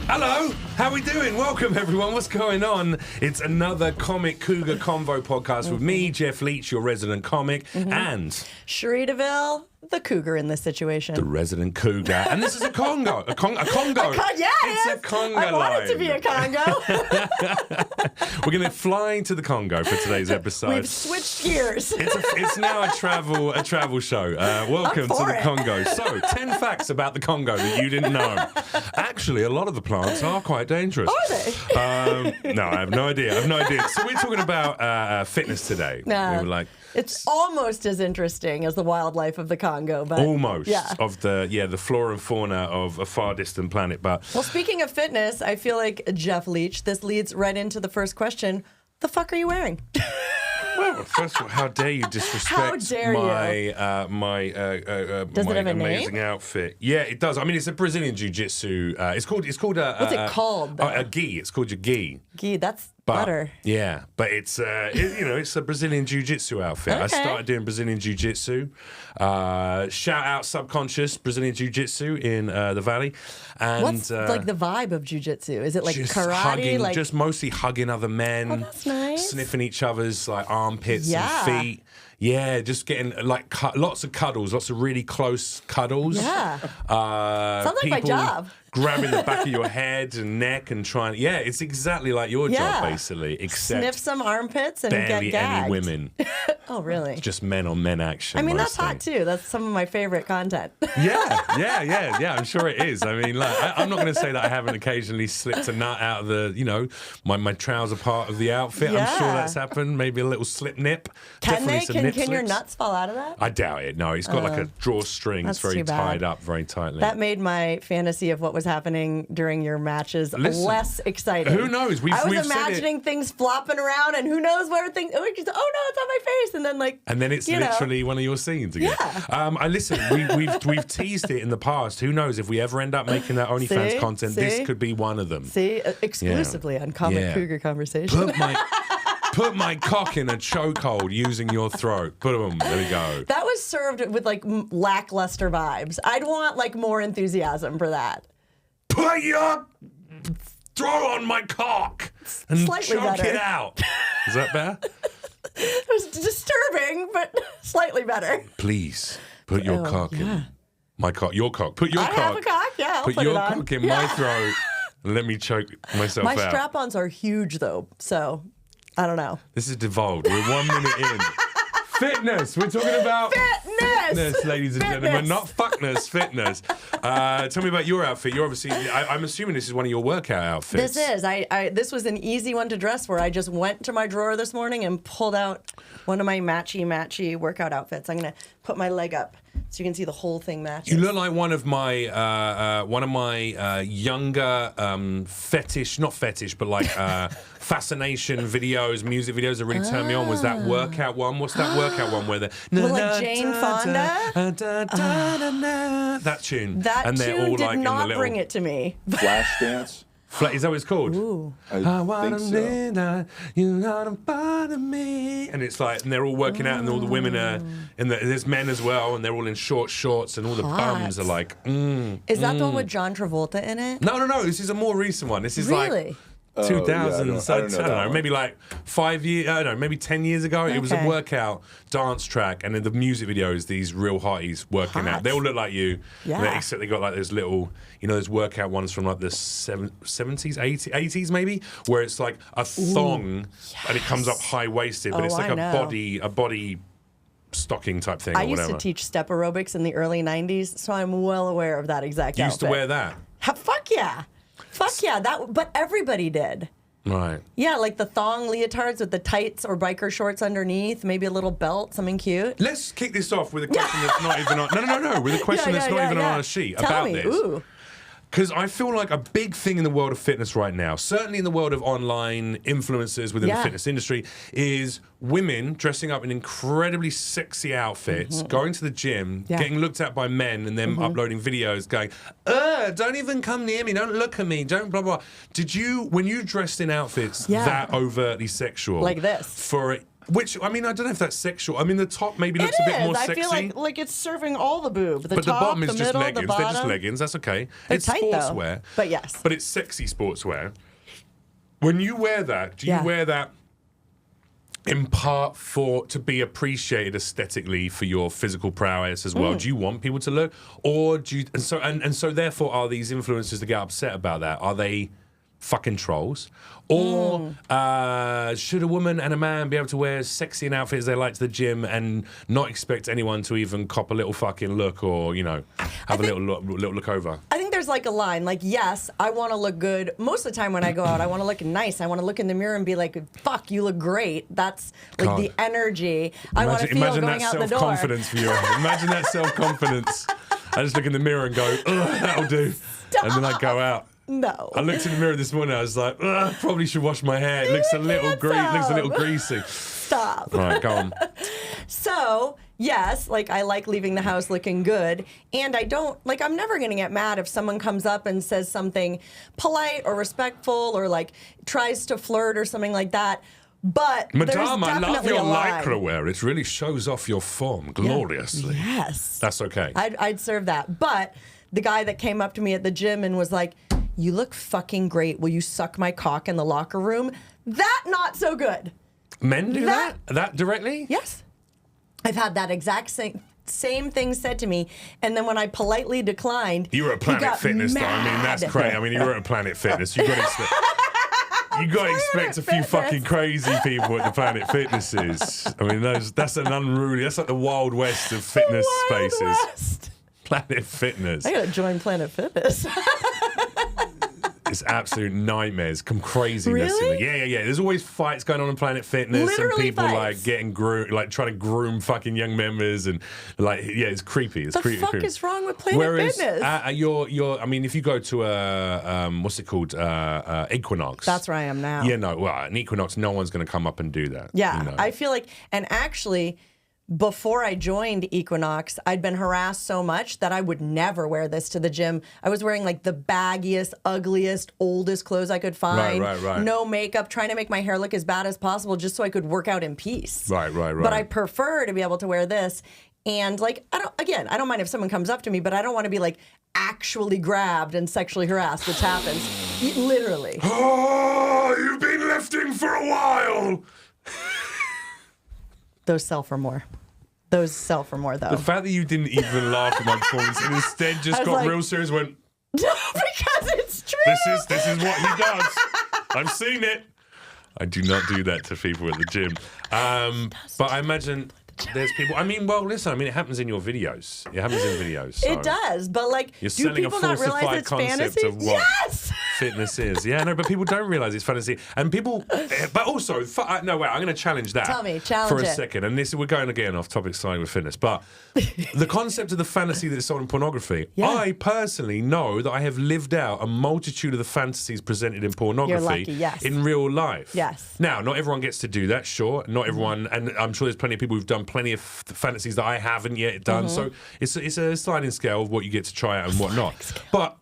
Hello, how we doing? Welcome everyone, what's going on? It's another Comic Cougar Convo podcast with me, Jeff Leach, your resident comic, and... Cherie DeVille, the cougar in this situation. The resident cougar. And this is a Congo. A Congo. Yeah, it's a Congo I want it to be a Congo. We're going to fly into the Congo for today's episode. We've switched gears. It's now a travel show. Welcome to the Congo. So, 10 facts about the Congo that you didn't know. Actually, a lot of the plants are quite dangerous. Are they? No, I have no idea. So we're talking about fitness today. We were like... It's almost as interesting as the wildlife of the Congo, but almost of the flora and fauna of a far distant planet. But well, speaking of fitness, I feel like Jeff Leach. This leads right into the first question: the fuck are you wearing? Well, first of all, how dare you disrespect my amazing outfit? Yeah, it does. I mean, it's a Brazilian jiu-jitsu. It's called what's it called? A gi. It's called your gi. Gi. That's better. Yeah, but it's it's a Brazilian jiu-jitsu outfit. Okay. I started doing Brazilian jiu-jitsu. Shout out Subconscious Brazilian jiu-jitsu in the Valley. And what's like the vibe of jiu-jitsu? Is it like just karate? Hugging, just mostly hugging other men. Oh, that's nice. Sniffing each other's like armpits and feet. Yeah, just getting like lots of cuddles, lots of really close cuddles. Yeah. Sounds like my job. Grabbing the back of your head and neck and trying. Yeah, it's exactly like your job, basically. Except sniff some armpits and get barely gagged. any women. Oh, really? It's just men on men action. I mean, that's mostly. hot too. That's some of my favorite content. Yeah. I'm sure it is. I mean, like, I'm not going to say that I haven't occasionally slipped a nut out of the, my trouser part of the outfit. Yeah. I'm sure that's happened. Maybe a little slip nip. Can your nuts fall out of that? I doubt it. No, it's got like a drawstring. It's very tied up very tightly. That made my fantasy of what was happening during your matches less exciting. Who knows? I was imagining things flopping around, and who knows where things. Oh no, it's on my face, and then it's literally one of your scenes again. Yeah. We've teased it in the past. Who knows if we ever end up making that OnlyFans content? This could be one of them. See, exclusively on Comic Cougar Conversation. Put my cock in a chokehold using your throat. Boom, there we go. That was served with like lackluster vibes. I'd want like more enthusiasm for that. Put your throw on my cock and choke it out. Is that better? It was disturbing, but slightly better. Please put your cock in my cock. Your cock. Put your cock. I have a cock. Yeah, I'll put your cock in my throat and let me choke myself out. My strap-ons are huge though, so I don't know. This is devolved. We're 1 minute in. Fitness. We're talking about fitness, ladies and gentlemen. Not fuckness, fitness. Tell me about your outfit. You're obviously, I'm assuming this is one of your workout outfits. This is. This was an easy one to dress where I just went to my drawer this morning and pulled out one of my matchy workout outfits. I'm going to put my leg up so you can see the whole thing matches. You look like one of my younger not fetish, but like fascination videos, music videos that really turned me on was that workout one. What's that workout one where like Jane Fonda? That tune. That they're tune all did like not in the bring it to me. Flashdance? Is that what it's called? Ooh. I think so. You gotta bother me. And it's like, and they're all working out, and all the women are, and there's men as well, and they're all in short shorts, and all the bums are like, Is that the one with John Travolta in it? No. This is a more recent one. This is really? Like 2000s, I don't know, maybe like 5 years, I don't know, maybe 10 years ago. It was a workout dance track, and in the music video is these real hotties working out. They all look like you, except they got like those little, those workout ones from like the 70s, 80s maybe, where it's like a thong and it comes up high-waisted, but it's like a body stocking type thing. I used to teach step aerobics in the early 90s, so I'm well aware of that exact outfit. You used to wear that? Fuck yeah. Fuck yeah, but everybody did. Right. Yeah, like the thong leotards with the tights or biker shorts underneath, maybe a little belt, something cute. Let's kick this off with a question that's not even on... No, with a question that's not even on a sheet. Tell about me. this. Ooh. Because I feel like a big thing in the world of fitness right now, certainly in the world of online influencers within the fitness industry, is women dressing up in incredibly sexy outfits, going to the gym, getting looked at by men, and then uploading videos going, don't even come near me, don't look at me, don't blah, blah. Did you, when you dressed in outfits that overtly sexual... Like this. Which, I mean, I don't know if that's sexual. I mean, the top maybe looks a bit more sexy. I feel like it's serving all the boob. But the bottom is just leggings. They're just leggings. That's okay. It's tight, sportswear. though. But yes. But it's sexy sportswear. When you wear that, do you wear that in part to be appreciated aesthetically for your physical prowess as well? Do you want people to look? Or do you... And so therefore, are these influencers that get upset about that, are they fucking trolls? Or should a woman and a man be able to wear sexy an outfit as they like to the gym and not expect anyone to even cop a little fucking look or, you know, have a little look over? I think there's like a line. Like, yes, I want to look good. Most of the time when I go out, I want to look nice. I want to look in the mirror and be like, fuck, you look great. That's like the energy I want to feel going out the door. Imagine that self-confidence for you. Imagine that self-confidence. I just look in the mirror and go, ugh, that'll do. Stop. And then I go out. No. I looked in the mirror this morning. I was like, probably should wash my hair. It looks a little greasy. Stop. All right, go on. So, yes, like I like leaving the house looking good. And I don't, like, I'm never going to get mad if someone comes up and says something polite or respectful or like tries to flirt or something like that. But Madame, I love your line. lycra wear. It really shows off your form gloriously. Yes. That's okay. I'd serve that. But the guy that came up to me at the gym and was like, you look fucking great. Will you suck my cock in the locker room? That not so good. Men do that? That directly? Yes. I've had that exact same thing said to me, and then when I politely declined, you were at Planet Fitness, though. I mean, that's crazy. I mean, you were at Planet Fitness. You got to expect a few fucking crazy people at the Planet Fitnesses. I mean, that's an unruly. That's like the Wild West of fitness spaces. West. Planet Fitness. I gotta join Planet Fitness. It's absolute nightmares. Come crazy. Really? Yeah. There's always fights going on in Planet Fitness. Literally and people fights. like getting like trying to groom fucking young members and like, yeah, it's creepy. It's creepy. What the fuck is wrong with Planet Fitness? I mean, if you go to what's it called? Equinox. That's where I am now. Yeah, no, well, an Equinox, no one's going to come up and do that. Yeah, you know? I feel like, and actually, before I joined Equinox, I'd been harassed so much that I would never wear this to the gym. I was wearing like the baggiest, ugliest, oldest clothes I could find. Right. No makeup, trying to make my hair look as bad as possible just so I could work out in peace. Right. But I prefer to be able to wear this. And like, I don't mind if someone comes up to me, but I don't want to be like actually grabbed and sexually harassed, which happens. Literally. Oh, you've been lifting for a while. Those sell for more. Though. The fact that you didn't even laugh at my performance and instead just got like, real serious, went, no, because it's true. This is what he does. I've seen it. I do not do that to people at the gym. But I imagine there's people. I mean, well, listen. I mean, it happens in your videos. It happens in videos. So it does, but like, you're do selling people a not realize falsified it's concept fantasy? of what fitness is. Yeah, no, but people don't realize it's fantasy. And people, but also, no, wait, I'm going to challenge that. Tell me, for a second. And we're going again off topic side with fitness, but the concept of the fantasy that's sold in pornography. Yeah. I personally know that I have lived out a multitude of the fantasies presented in pornography. You're lucky, yes. In real life. Yes. Now, not everyone gets to do that. Sure, not everyone, and I'm sure there's plenty of people who've done plenty of fantasies that I haven't yet done. So it's a sliding scale of what you get to try out and what not. But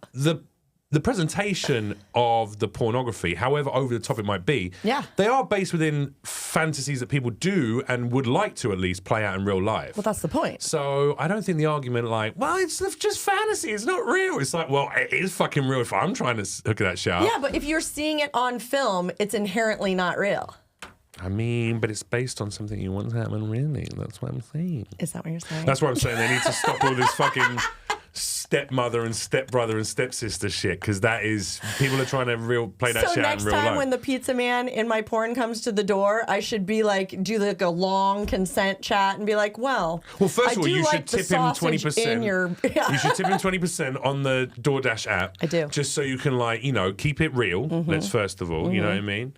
the presentation of the pornography, however over the top it might be, they are based within fantasies that people do and would like to at least play out in real life. Well, that's the point. So I don't think the argument like, well, it's just fantasy, it's not real. It's like, well, it is fucking real if I'm trying to hook that shit up. Yeah, but if you're seeing it on film, it's inherently not real. I mean, but it's based on something you want to happen, really. That's what I'm saying. Is that what you're saying? That's what I'm saying. They need to stop all this fucking stepmother and stepbrother and stepsister shit, because that is, people are trying to play that shit out in real life. So next time when the pizza man in my porn comes to the door, I should be like, do like a long consent chat and be like, well first of all, you should tip him 20%. You should tip him 20% on the DoorDash app. I do. Just so you can, like, you know, keep it real. Let's first of all, you know what I mean?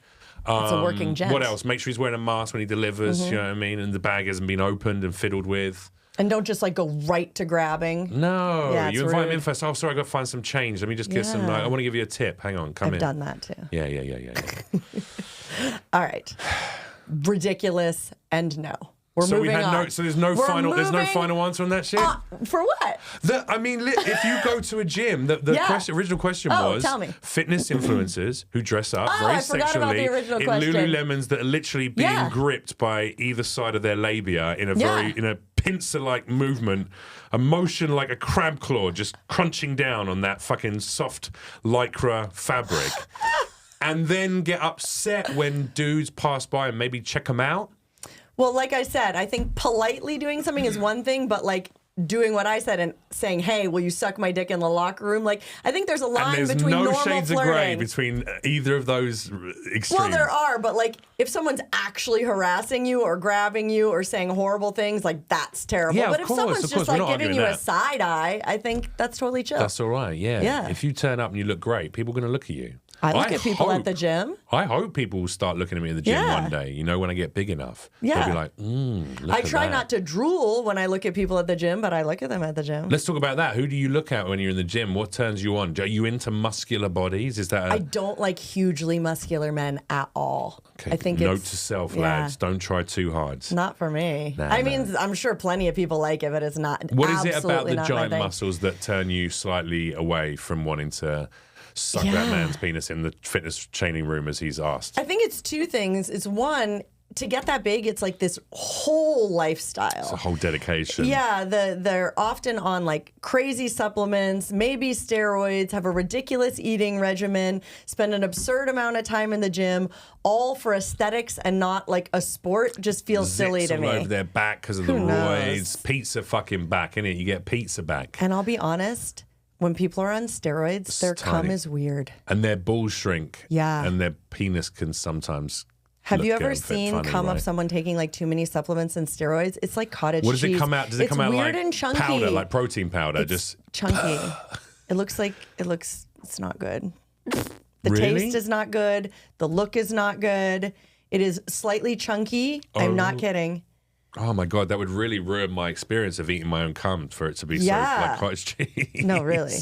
It's a working gent. What else? Make sure he's wearing a mask when he delivers, you know what I mean? And the bag hasn't been opened and fiddled with. And don't just like go right to grabbing. No, yeah, you invite him in first. Oh, sorry, I got to find some change. Let me just get some. I want to give you a tip. Hang on, come in. I've done that too. Yeah. All right. Ridiculous and no. So moving on. So there's no final answer on that shit. For what? If you go to a gym, the original question was tell me. fitness influencers who dress up very I forgot about sexually the original in question. Lululemons that are literally being gripped by either side of their labia in a pincer-like movement, a motion like a crab claw just crunching down on that fucking soft lycra fabric, and then get upset when dudes pass by and maybe check them out. Well, like I said, I think politely doing something is one thing, but like doing what I said and saying, "Hey, will you suck my dick in the locker room?" Like, I think there's a line between normal flirting. There's no shades of grey between either of those extremes. Well, there are, but like if someone's actually harassing you or grabbing you or saying horrible things, like that's terrible. Yeah, but if someone's just like giving you a side eye, I think that's totally chill. That's all right. Yeah. If you turn up and you look great, people are going to look at you. I look at people at the gym. I hope people will start looking at me at the gym one day, when I get big enough. Yeah. They'll be like, look I at try that. not to drool when I look at people at the gym, but I look at them at the gym. Let's talk about that. Who do you look at when you're in the gym? What turns you on? Are you into muscular bodies? Is that I don't like hugely muscular men at all. Okay. I think Note to self, lads. Don't try too hard. Not for me. I mean, I'm sure plenty of people like it, but it's not. What is it about the giant muscles that turn you slightly away from wanting to suck that man's penis in the fitness training room as he's asked? I think it's two things. It's one, to get that big, it's like this whole lifestyle. It's a whole dedication. Yeah, they're often on like crazy supplements, maybe steroids, have a ridiculous eating regimen, spend an absurd amount of time in the gym, all for aesthetics and not like a sport. Just feels silly to me. All over their back because of the roids. Pizza fucking back, innit? You get pizza back. And I'll be honest, when people are on steroids, their cum is weird. And their balls shrink. Yeah. And their penis can sometimes Have you ever seen cum of someone taking like too many supplements and steroids? It's like cottage cheese. What does it come out? Does it come out weird like and chunky. powder, like protein powder? It's just chunky. It's not good. The Really? taste is not good. The look is not good. It is slightly chunky. I'm not kidding. Oh my God, that would really ruin my experience of eating my own cum for it to be so like cottage cheese. No, really.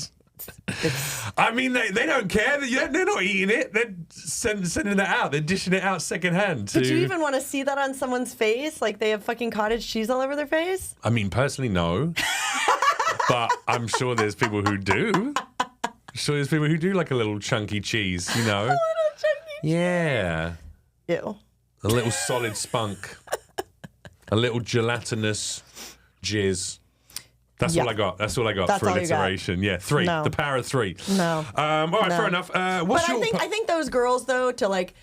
I mean, they don't care. They're not eating it. They're sending it out. They're dishing it out secondhand. But do you even want to see that on someone's face? Like they have fucking cottage cheese all over their face? I mean, personally, no. But I'm sure there's people who do. Like a little chunky cheese, A little chunky cheese. Yeah. Ew. A little solid spunk. A little gelatinous jizz. That's all I got. That's all I got for alliteration. Yeah, 3. No. The power of 3. No. All right, fair enough. I think those girls, though, to like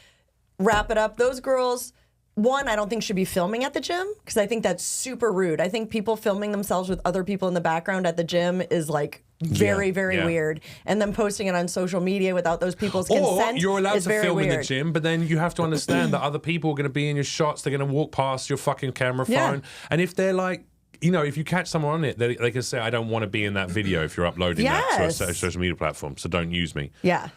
wrap it up, those girls, one, I don't think should be filming at the gym because I think that's super rude. I think people filming themselves with other people in the background at the gym is like very weird. And then posting it on social media without those people's consent. Or you're allowed to film weird. in the gym, but then you have to understand that other people are going to be in your shots. They're going to walk past your fucking camera phone. And if they're like, if you catch someone on it, they can say, I don't want to be in that video if you're uploading that to a social media platform, so don't use me. Yeah,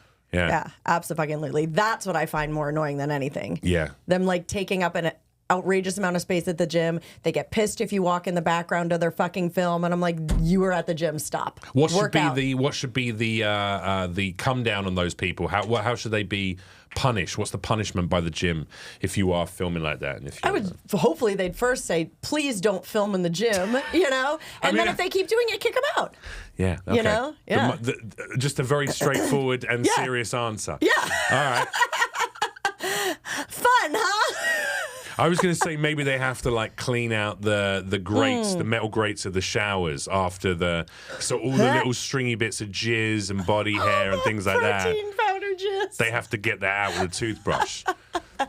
absolutely. That's what I find more annoying than anything. Yeah. Them like taking up an outrageous amount of space at the gym. They get pissed if you walk in the background of their fucking film, and I'm like, you were at the gym, stop. What should be the come down on those people? How should they be punished? What's the punishment by the gym if you are filming like that? And hopefully they'd first say, please don't film in the gym, and then if they keep doing it, kick them out. Yeah, okay. Yeah. Just a very straightforward and serious answer. Yeah. All right. Fun, huh? I was going to say maybe they have to like clean out the grates, the metal grates of the showers after so all the little stringy bits of jizz and body hair and things like that. Protein powder jizz. They have to get that out with a toothbrush.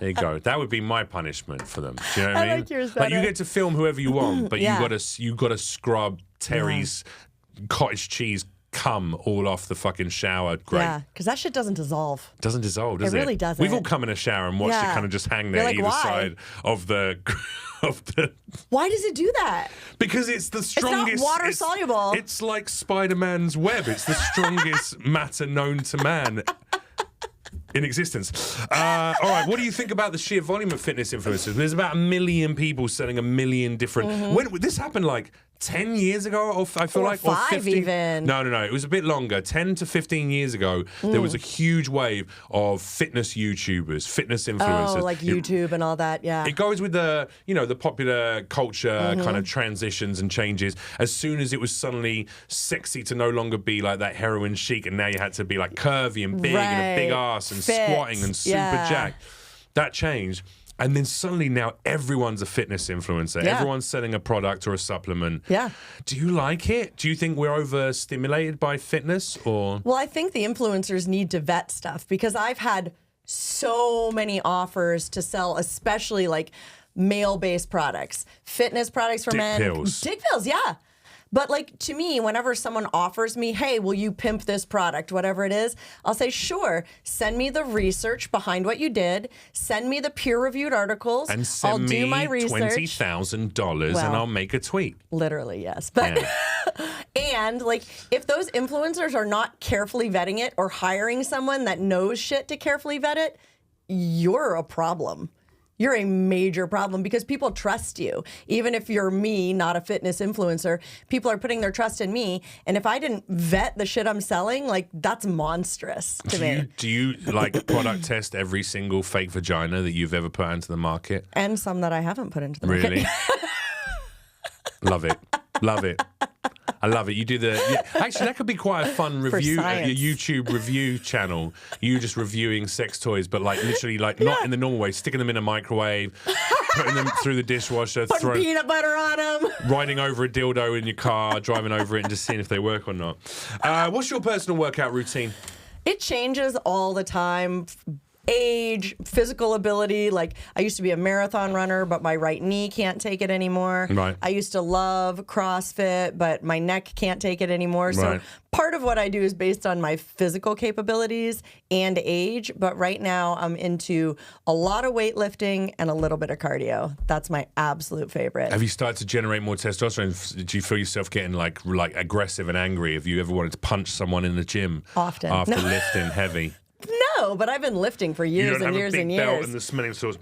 There you go. That would be my punishment for them. Do you know what I mean? like yours Like you better. get to film whoever you want, but you gotta scrub Terry's cottage cheese cum all off the fucking shower grate. Yeah, because that shit doesn't dissolve. It doesn't dissolve, does it? It really doesn't. We've all come in a shower and watched it kind of just hang there like, either why? side of the Why does it do that? Because it's the strongest. It's not water soluble. It's like Spider-Man's web. It's the strongest matter known to man in existence. All right, what do you think about the sheer volume of fitness influencers? There's about 1 million people selling 1 million different. When this happened like 10 years ago, or I feel Or like, or 5 15. even. No, it was a bit longer. 10 to 15 years ago, there was a huge wave of fitness YouTubers, fitness influencers. Oh, like YouTube and all that, yeah. It goes with the, the popular culture kind of transitions and changes. As soon as it was suddenly sexy to no longer be like that heroin chic, and now you had to be like curvy and big and a big ass and Fit. squatting and super jacked. That changed. And then suddenly now everyone's a fitness influencer. Yeah. Everyone's selling a product or a supplement. Yeah. Do you like it? Do you think we're overstimulated by fitness, or? Well, I think the influencers need to vet stuff, because I've had so many offers to sell, especially like male-based products, fitness products for Dick men. pills. Dick pills, yeah. But like, to me, whenever someone offers me, hey, will you pimp this product, whatever it is, I'll say, sure. Send me the research behind what you did. Send me the peer-reviewed articles. And send I'll me do my research. $20,000 Well, and I'll make a tweet. Literally, yes. But and like, if those influencers are not carefully vetting it or hiring someone that knows shit to carefully vet it, you're a problem. You're a major problem, because people trust you. Even if you're me, not a fitness influencer, people are putting their trust in me. And if I didn't vet the shit I'm selling, like, that's monstrous to me. Do you like product test every single fake vagina that you've ever put into the market? And some that I haven't put into the market. Really? Love it. Love it. I love it. You do actually, that could be quite a fun review, your YouTube review channel. You just reviewing sex toys, but like literally, like not in the normal way, sticking them in a microwave, putting them through the dishwasher, Putting peanut butter on them. riding over a dildo in your car, driving over it and just seeing if they work or not. What's your personal workout routine? It changes all the time. Age, physical ability. Like, I used to be a marathon runner, but my right knee can't take it anymore. Right. I used to love CrossFit, but my neck can't take it anymore. So Right. part of what I do is based on my physical capabilities and age. But right now I'm into a lot of weightlifting and a little bit of cardio. That's my absolute favorite. Have you started to generate more testosterone? Do you feel yourself getting like aggressive and angry? Have you ever wanted to punch someone in the gym Often. after No. lifting heavy? No, but I've been lifting for You years don't and have years a big and belt years. and the smelling sores.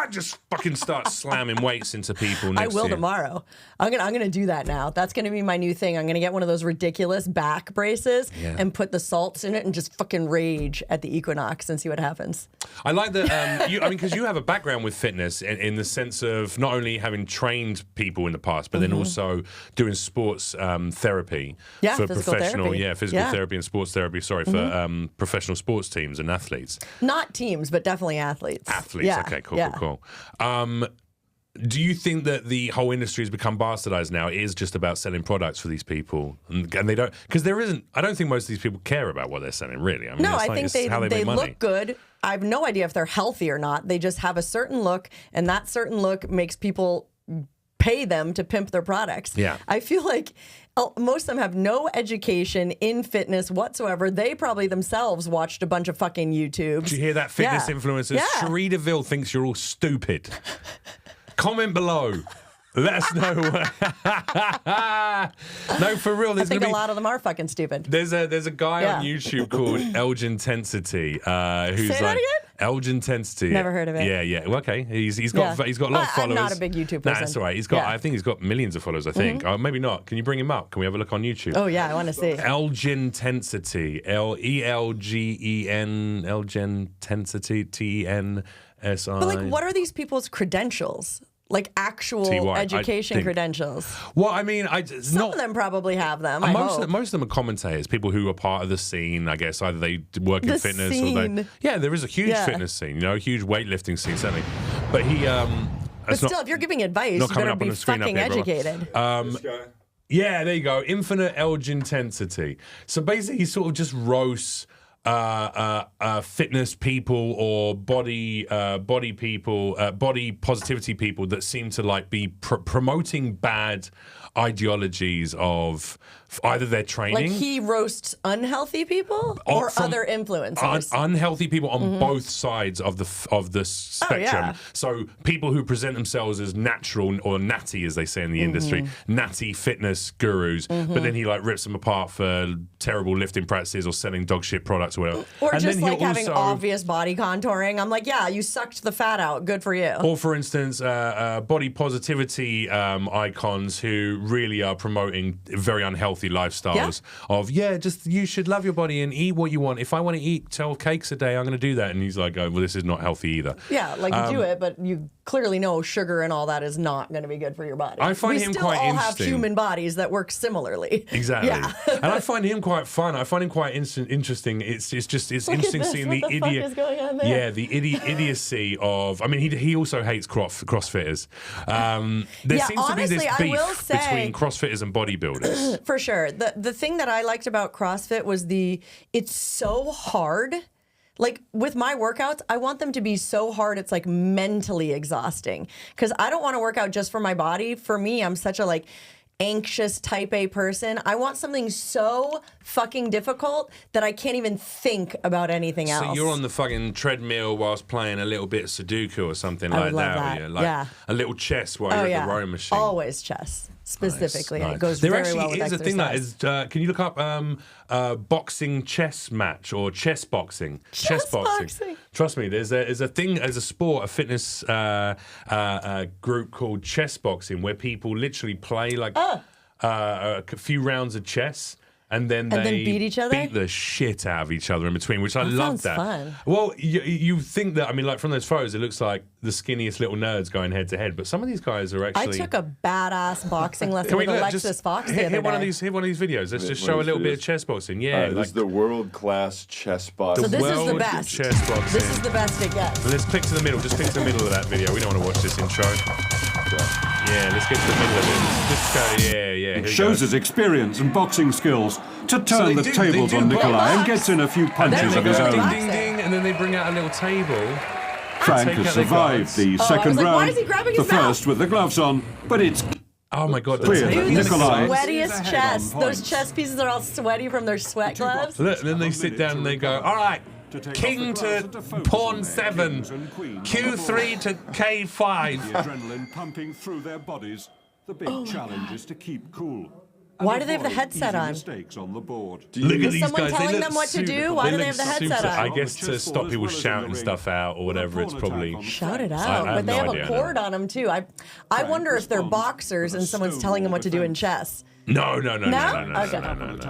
Just fucking start slamming weights into people I next will to you. tomorrow. I'm gonna do that now. That's gonna be my new thing. I'm gonna get one of those ridiculous back braces and put the salts in it and just fucking rage at the equinox and see what happens. I like that. Because you have a background with fitness in the sense of not only having trained people in the past, but then also doing sports therapy for physical professional, therapy. physical therapy and sports therapy. Sorry, for professional sports teams and athletes. Not teams, but definitely athletes. Athletes. Yeah. Okay. Cool. Do you think that the whole industry has become bastardized now? It is just about selling products for these people, and they don't, because there isn't. I don't think most of these people care about what they're selling, really. I mean, No, it's I like, think it's how they they make money. look good. I have no idea if they're healthy or not. They just have a certain look, and that certain look makes people pay them to pimp their products. Yeah. I feel like most of them have no education in fitness whatsoever. They probably themselves watched a bunch of fucking YouTubes. Did you hear that, fitness influencers? Yeah. Cherie DeVille thinks you're all stupid. Comment below. Let us know. No, for real. I think a lot of them are fucking stupid. There's a guy on YouTube called Elgintensity, who's Say that like again? Elgintensity. Never heard of it. Yeah. Well, okay. He's got a lot of followers. I'm not a big YouTube Nah, person. that's all right. He's got. Yeah. I think he's got millions of followers. I think. Maybe not. Can you bring him up? Can we have a look on YouTube? Oh yeah, I want to see. Elgintensity. Elgen. Elgintensity. TNSI. But like, what are these people's credentials? Like actual TY, education credentials. Well, I mean, Some of them probably have them. Most of them are commentators, people who are part of the scene. I guess either they work in The fitness or scene. they. Yeah, there is a huge fitness scene, a huge weightlifting scene, certainly. But he. But still, if you're giving advice, you better be fucking educated. This guy. Yeah, there you go. Infinite Elgintensity. So basically, he sort of just roasts fitness people or body positivity people that seem to like be promoting bad ideologies of either their training. Like he roasts unhealthy people or other influencers. Unhealthy people on both sides of the spectrum. yeah. So people who present themselves as natural or natty, as they say in the industry, natty fitness gurus, but then he like rips them apart for terrible lifting practices or selling dog shit products or whatever. Or and just then like he'll having also, obvious body contouring. I'm like, yeah, you sucked the fat out. Good for you. or for instance, body positivity icons who really are promoting very unhealthy lifestyles of, just you should love your body and eat what you want. If I want to eat 12 cakes a day, I'm going to do that. And he's like, oh, well, this is not healthy either. Yeah, like you do it, but you clearly know sugar and all that is not going to be good for your body. I find him quite interesting. We still all have human bodies that work similarly. Exactly. Yeah. And I find him quite fun. I find him quite interesting. It's interesting seeing the idiot. Is going on there? Yeah, the idiocy of. I mean, he also hates CrossFitters. There seems to be this beef between CrossFitters and bodybuilders. For sure. The thing that I liked about CrossFit was it's so hard. Like with my workouts, I want them to be so hard it's like mentally exhausting. Because I don't want to work out just for my body. For me, I'm such a anxious type A person. I want something so fucking difficult that I can't even think about anything else. So you're on the fucking treadmill whilst playing a little bit of Sudoku or something like that. Yeah. A little chess while you're at the rowing machine. Always chess. Specifically, nice. It goes there very well with exercise. There actually is a thing that is. Can you look up boxing chess match or chess boxing? Chess boxing. Trust me, there's a thing as a sport, a fitness group called chess boxing where people literally play a few rounds of chess. And then they beat each other? Beat the shit out of each other in between, which I love that. Fun. Well, you think that, I mean, like from those photos, it looks like the skinniest little nerds going head to head, but some of these guys are actually... I took a badass boxing lesson with Alexis Fox the other day. Hit one of these videos. Let's just show a little bit of chess boxing. Yeah. This is the world-class chess boxing. So this is the best. Chess boxing. This is the best it gets. Let's click to the middle. Just click to the middle of that video. We don't want to watch this intro. Yeah, let's get to the middle of it. Just go, yeah. It shows his experience and boxing skills to turn the tables on Nikolai and gets in a few punches of his own. Ding, ding, ding, and then they bring out a little table. Frank has survived the second round, why is he grabbing his the first with the gloves on, but it's oh my God, clear that Nikolai... sweatiest chest. Those chest pieces are all sweaty from their sweat gloves. Look, then they sit down and they go, all right, King to pawn 7, Q3 to K5. The adrenaline pumping through their bodies. The big challenge is to keep cool. Why do they have the headset on? Mistakes on the board. Look at Is these someone guys. telling them what to do? Why do they have the headset on? I guess to stop people shouting stuff out or whatever. It's probably shout it out. But they have a cord on them too. I wonder if they're boxers and someone's telling them what to do in chess. No.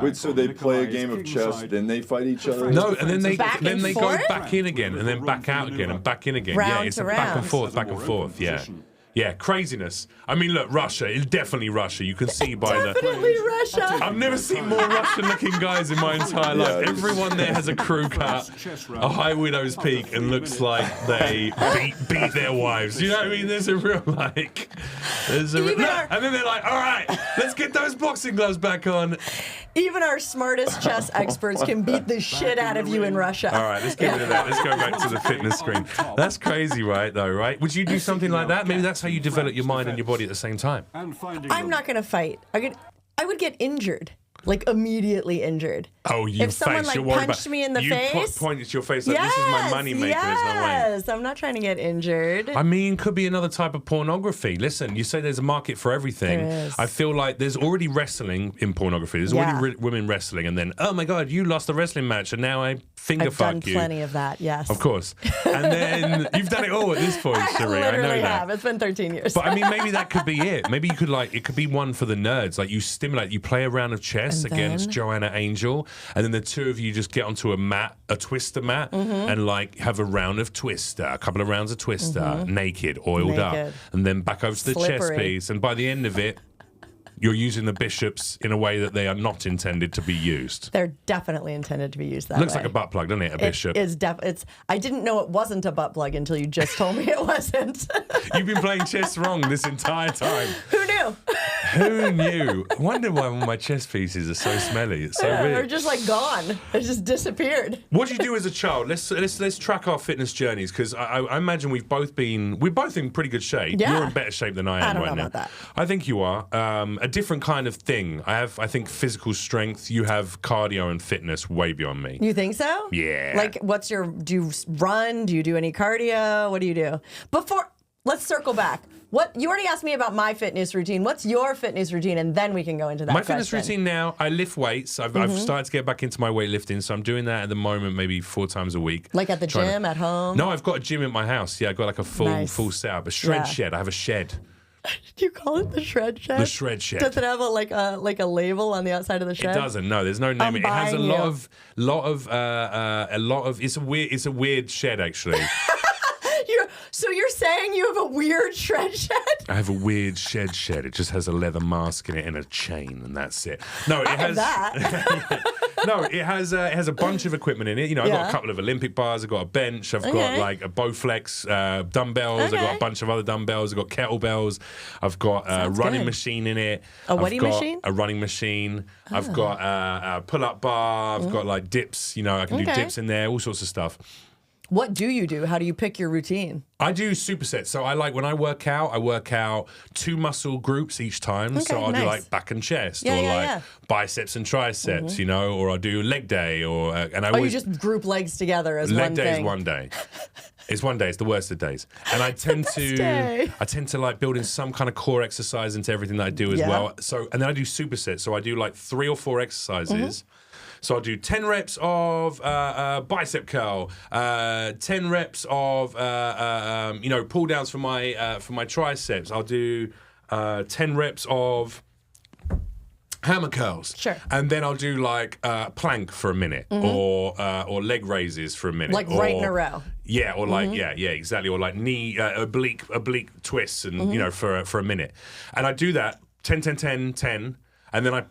Wait, so they play a game of chess, then they fight each other? No, and then they go back in again, and then back out again, and back in again. Yeah, it's a back and forth. Yeah. Yeah, craziness. I mean, look, Russia. It's definitely Russia. You can see by Definitely Russia. I've never seen more Russian-looking guys in my entire life. Everyone there has a crew cut, a high widow's peak, and looks like they beat their wives. You know what I mean? There's a real and then they're like, all right, let's get those boxing gloves back on. Even our smartest chess experts can beat the shit out of you in Russia. All right, let's get rid of that. Let's go back to the fitness screen. That's crazy, right, though, right? Would you do something like that? Maybe that's how you develop your mind and your body at the same time. I'm not going to fight. I would get injured. Like immediately injured. Oh, you if someone punched me in the face, pointed to your face like this is my money maker. Yes, I'm not trying to get injured. I mean, could be another type of pornography. Listen, you say there's a market for everything. There is. I feel like there's already wrestling in pornography. There's already women wrestling, and then oh my God, you lost the wrestling match, and now I finger fuck you. I've done plenty of that. Yes, of course. And then you've done it all at this point, Cherie. I know that. have. It's been 13 years. But I mean, maybe that could be it. Maybe you could it could be one for the nerds. Like you stimulate, you play a round of chess against Joanna Angel, and then the two of you just get onto a twister mat, and have a round of twister, a couple of rounds of twister, naked, oiled up, and then back over to the chess piece. And by the end of it, you're using the bishops in a way that they are not intended to be used. They're definitely intended to be used that way. Looks like a butt plug, doesn't it? A bishop. I didn't know it wasn't a butt plug until you just told me it wasn't. You've been playing chess wrong this entire time. Who knew? Who knew? I wonder why all my chess pieces are so smelly. It's so weird. They're just gone. They just disappeared. What did you do as a child? Let's track our fitness journeys, because I imagine we're both in pretty good shape. Yeah. You're in better shape than I am right now. About that. I think you are. A different kind of thing. I think physical strength. You have cardio and fitness way beyond me. You think so? Yeah. Do you run? Do you do any cardio? What do you do? Let's circle back. You already asked me about my fitness routine. What's your fitness routine? And then we can go into that. My fitness routine now, I lift weights. I've started to get back into my weightlifting, so I'm doing that at the moment, maybe 4 times a week. Like at the gym, at home? No, I've got a gym at my house. Yeah, I've got like a full setup, a shed. I have a shed. Do you call it the shred shed? The shred shed. Does it have a label on the outside of the shed? It doesn't. No, there's no name. It has a lot of. It's a weird shed actually. So you're saying you have a weird shred shed? I have a weird shed. It just has a leather mask in it and a chain, and that's it. No, it has that. No, it has a bunch of equipment in it. You know, I've got a couple of Olympic bars. I've got a bench. I've got like a Bowflex dumbbells. I've got a bunch of other dumbbells. I've got kettlebells. I've got a running machine in it. Machine? A running machine. I've got a pull-up bar. I've got like dips. You know, I can do dips in there. All sorts of stuff. What do you do? How do you pick your routine? I do supersets. So when I work out 2 muscle groups each time. So I'll do like back and chest biceps and triceps, you know, or I'll do leg day and I always you just group legs together as leg one day thing. is one day. It's one day. It's the worst of days. And I tend to like build in some kind of core exercise into everything that I do as well. So and then I do supersets. So I do like 3 or 4 exercises. So I'll do 10 reps of bicep curl, 10 reps of pull downs for my triceps. I'll do 10 reps of hammer curls. Sure. And then I'll do like plank for a minute or leg raises for a minute. Like right in a row. Yeah, or like exactly, or like knee oblique twists and you know for a minute. And I do that 10 10 10 10 and then I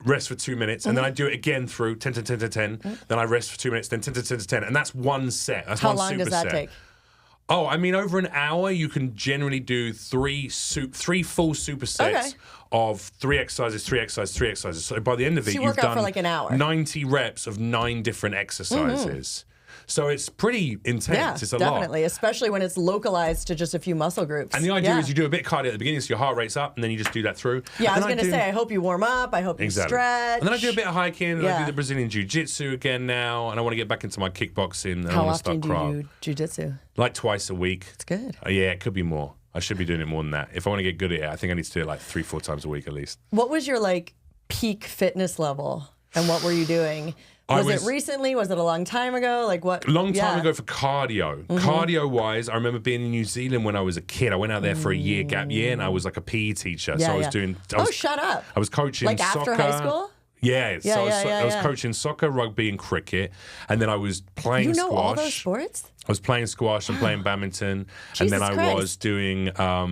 rest for 2 minutes, and then I do it again through 10, 10, 10, 10, 10. Then I rest for 2 minutes, then 10, 10, 10, 10. And that's one set. That's How one long does that take? Oh, I mean, over an hour, you can generally do 3 full supersets of 3 exercises, 3 exercises, 3 exercises. So by the end of it, you've done for like an hour. 90 reps of 9 different exercises. So it's pretty intense. Yeah, it's a definitely, lot. Especially when it's localized to just a few muscle groups. And the idea is you do a bit of cardio at the beginning, so your heart rate's up, and then you just do that through. Yeah, I was going to say, I hope you warm up. I hope you stretch. And then I do a bit of hiking, and I do the Brazilian Jiu-Jitsu again now, and I want to get back into my kickboxing. And How I often do you do Jiu-Jitsu? Like twice a week. It's good. Yeah, it could be more. I should be doing it more than that. If I want to get good at it, I think I need to do it like 3-4 times a week at least. What was your like peak fitness level, and what were you doing? Was it recently? Was it a long time ago? Like what? Long time ago for cardio. Cardio-wise, I remember being in New Zealand when I was a kid. I went out there for a gap year, and I was like a PE teacher. So I was doing... shut up. I was coaching like soccer. After high school? Yeah, I was coaching soccer, rugby, and cricket, and then I was playing squash. You know all those sports? I was playing squash and playing badminton, and then I was doing a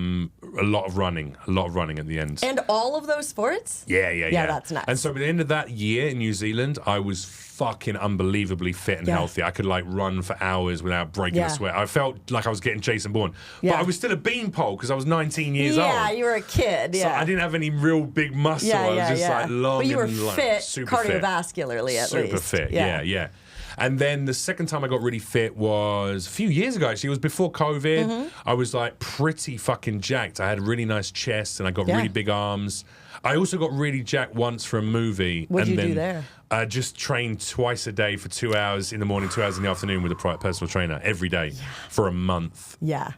lot of running at the end. And all of those sports? Yeah. Yeah, that's nuts. And so by the end of that year in New Zealand, I was fucking unbelievably fit and healthy. I could like run for hours without breaking a sweat. I felt like I was getting Jason Bourne. But I was still a beanpole because I was 19 years old. Yeah, you were a kid. So I didn't have any real big muscle. I was just like long but you were and fit, super cardiovascularly at least. Super fit, yeah. And then the second time I got really fit was a few years ago, actually. It was before COVID. I was like pretty fucking jacked. I had a really nice chest and I got really big arms. I also got really jacked once for a movie. What'd you do there? I just trained twice a day for 2 hours in the morning, 2 hours in the afternoon with a personal trainer every day for a month. Yeah.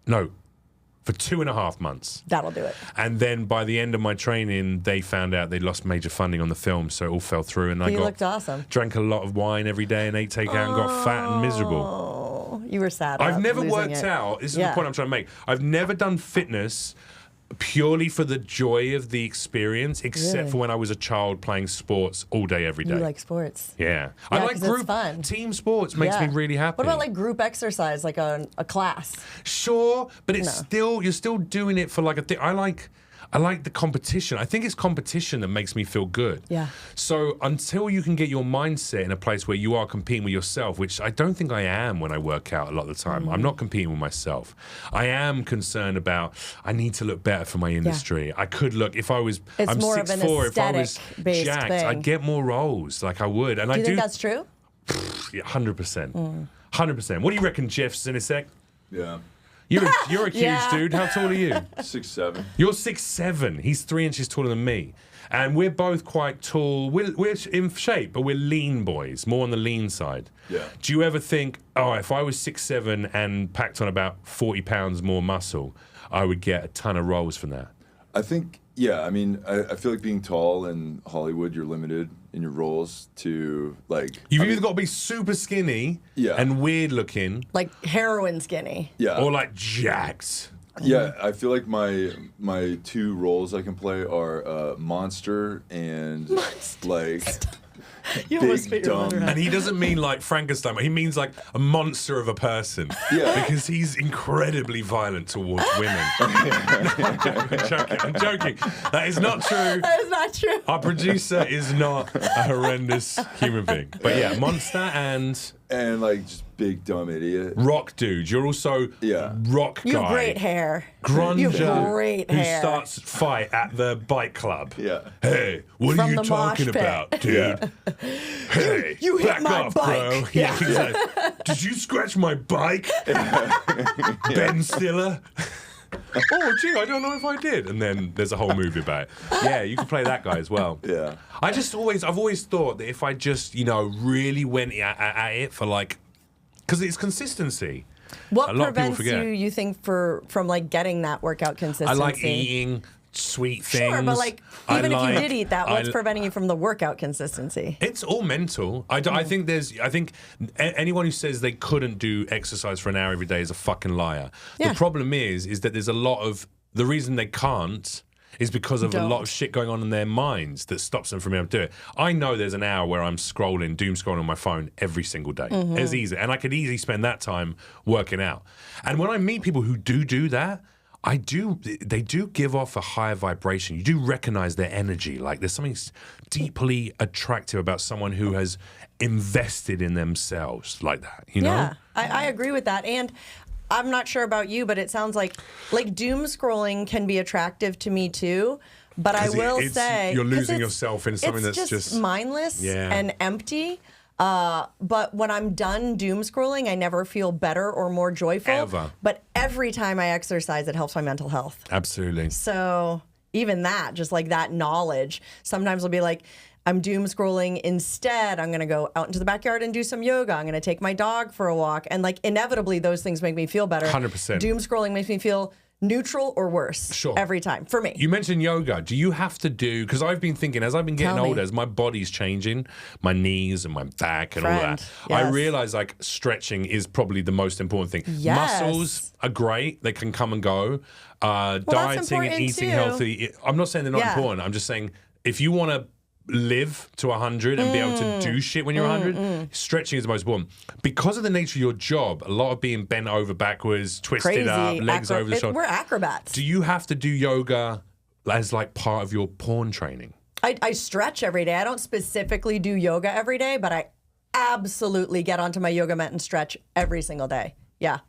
No. For 2.5 months. That'll do it. And then by the end of my training, they found out they lost major funding on the film, so it all fell through. And you looked awesome. Drank a lot of wine every day and ate takeout and got fat and miserable. Oh, you were sad. I've never worked out. This is the point I'm trying to make. I've never done fitness purely for the joy of the experience, except for when I was a child playing sports all day, every day. You like sports? Yeah. I like group, team sports makes me really happy. What about like group exercise, like a class? Sure, but it's you're still doing it for like a thing. I like the competition. I think it's competition that makes me feel good. Yeah. So until you can get your mindset in a place where you are competing with yourself, which I don't think I am when I work out a lot of the time. I'm not competing with myself. I am concerned about, I need to look better for my industry. I could look, if I was, it's I'm more 6'4", if I was jacked, thing. I'd get more roles, like I would. And do you think that's true? Yeah, 100%. 100%. What do you reckon, Jeff Zinisek? Yeah. You're a huge dude. How tall are you? 6'7". You're 6'7". He's 3 inches taller than me. And we're both quite tall. We're in shape, but we're lean boys, more on the lean side. Yeah. Do you ever think, oh, if I was 6'7" and packed on about 40 pounds more muscle, I would get a ton of roles from that? I think, yeah. I mean, I feel like being tall in Hollywood, you're limited in your roles to like. You've either got to be super skinny and weird looking. Like heroin skinny. Yeah. Or like jacked. Yeah, I feel like my two roles I can play are monster and like You almost big spit your water dumb. out. And he doesn't mean like Frankenstein, but he means like a monster of a person. Yeah. Because he's incredibly violent towards women. I'm joking. That is not true. That is not true. Our producer is not a horrendous human being. But yeah, monster and And just big dumb idiot. rock dude. You're also rock guy. You have great hair. Grunger You have great who hair. starts fight at the bike club. Yeah. Hey, what From are you the mosh talking pit. about, dude? Hey, You hit back my off, bike. bro. Yeah, exactly. Did you scratch my bike? Ben Stiller? Oh, gee, I don't know if I did. And then there's a whole movie about it. Yeah, you can play that guy as well. Yeah. I've always thought that if I just, really went at it for because it's consistency. What A lot of people prevents forget. you think, from like getting that workout consistency? I like eating sweet things. Sure, but even if you did eat that, what's I- preventing you from the workout consistency? It's all mental. I think anyone who says they couldn't do exercise for an hour every day is a fucking liar. Yeah. The problem is that there's a lot of the reason they can't is because of a lot of shit going on in their minds that stops them from being able to do it. I know there's an hour where I'm doom scrolling on my phone every single day. It's easy. And I could easily spend that time working out. And when I meet people who do that, they do give off a higher vibration. You do recognize their energy. Like there's something deeply attractive about someone who has invested in themselves like that, you know? Yeah, I agree with that. And I'm not sure about you, but it sounds like doom scrolling can be attractive to me too. But I will say you're 'cause losing it's- yourself in something it's that's just mindless Yeah. and empty. But when I'm done doom scrolling, I never feel better or more joyful. Ever. But every time I exercise, it helps my mental health. absolutely. So even that, just like that knowledge, sometimes I'll be like, I'm doom scrolling. Instead, I'm going to go out into the backyard and do some yoga. I'm going to take my dog for a walk. And inevitably, those things make me feel better. 100%. Doom scrolling makes me feel neutral or worse. Sure. Every time, for me. You mentioned yoga. Do you have to do, because I've been thinking, as I've been getting Tell me. older, as my body's changing, my knees and my back and all Friend, that, yes. I realize stretching is probably the most important thing. Yes. Muscles are great. They can come and go. that's Dieting and important eating too. healthy. I'm not saying they're not Yeah. important. I'm just saying if you want to live to 100 and be able to do shit when you're 100, stretching is the most important. Because of the nature of your job, a lot of being bent over backwards, twisted Crazy. up, legs over the shoulder. We're acrobats. Do you have to do yoga as part of your porn training? I stretch every day. I don't specifically do yoga every day, but I absolutely get onto my yoga mat and stretch every single day. Yeah.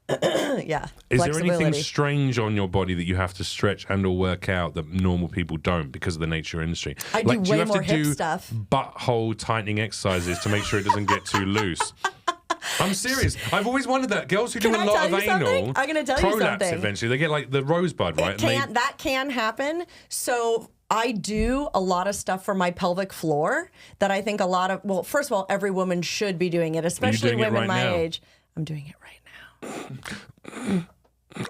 Yeah. Is there anything Flexibility. strange on your body that you have to stretch and or work out that normal people don't because of the nature of industry? I do you way have more to hip do stuff. butthole tightening exercises to make sure it doesn't get too loose? I'm serious. I've always wondered that. Girls who do Can a I lot tell of you something? anal I'm gonna tell you prolapse something. eventually. They get the rosebud, right? That can happen. So I do a lot of stuff for my pelvic floor that I think first of all, every woman should be doing it, especially doing it women right my now? age. I'm doing it right now.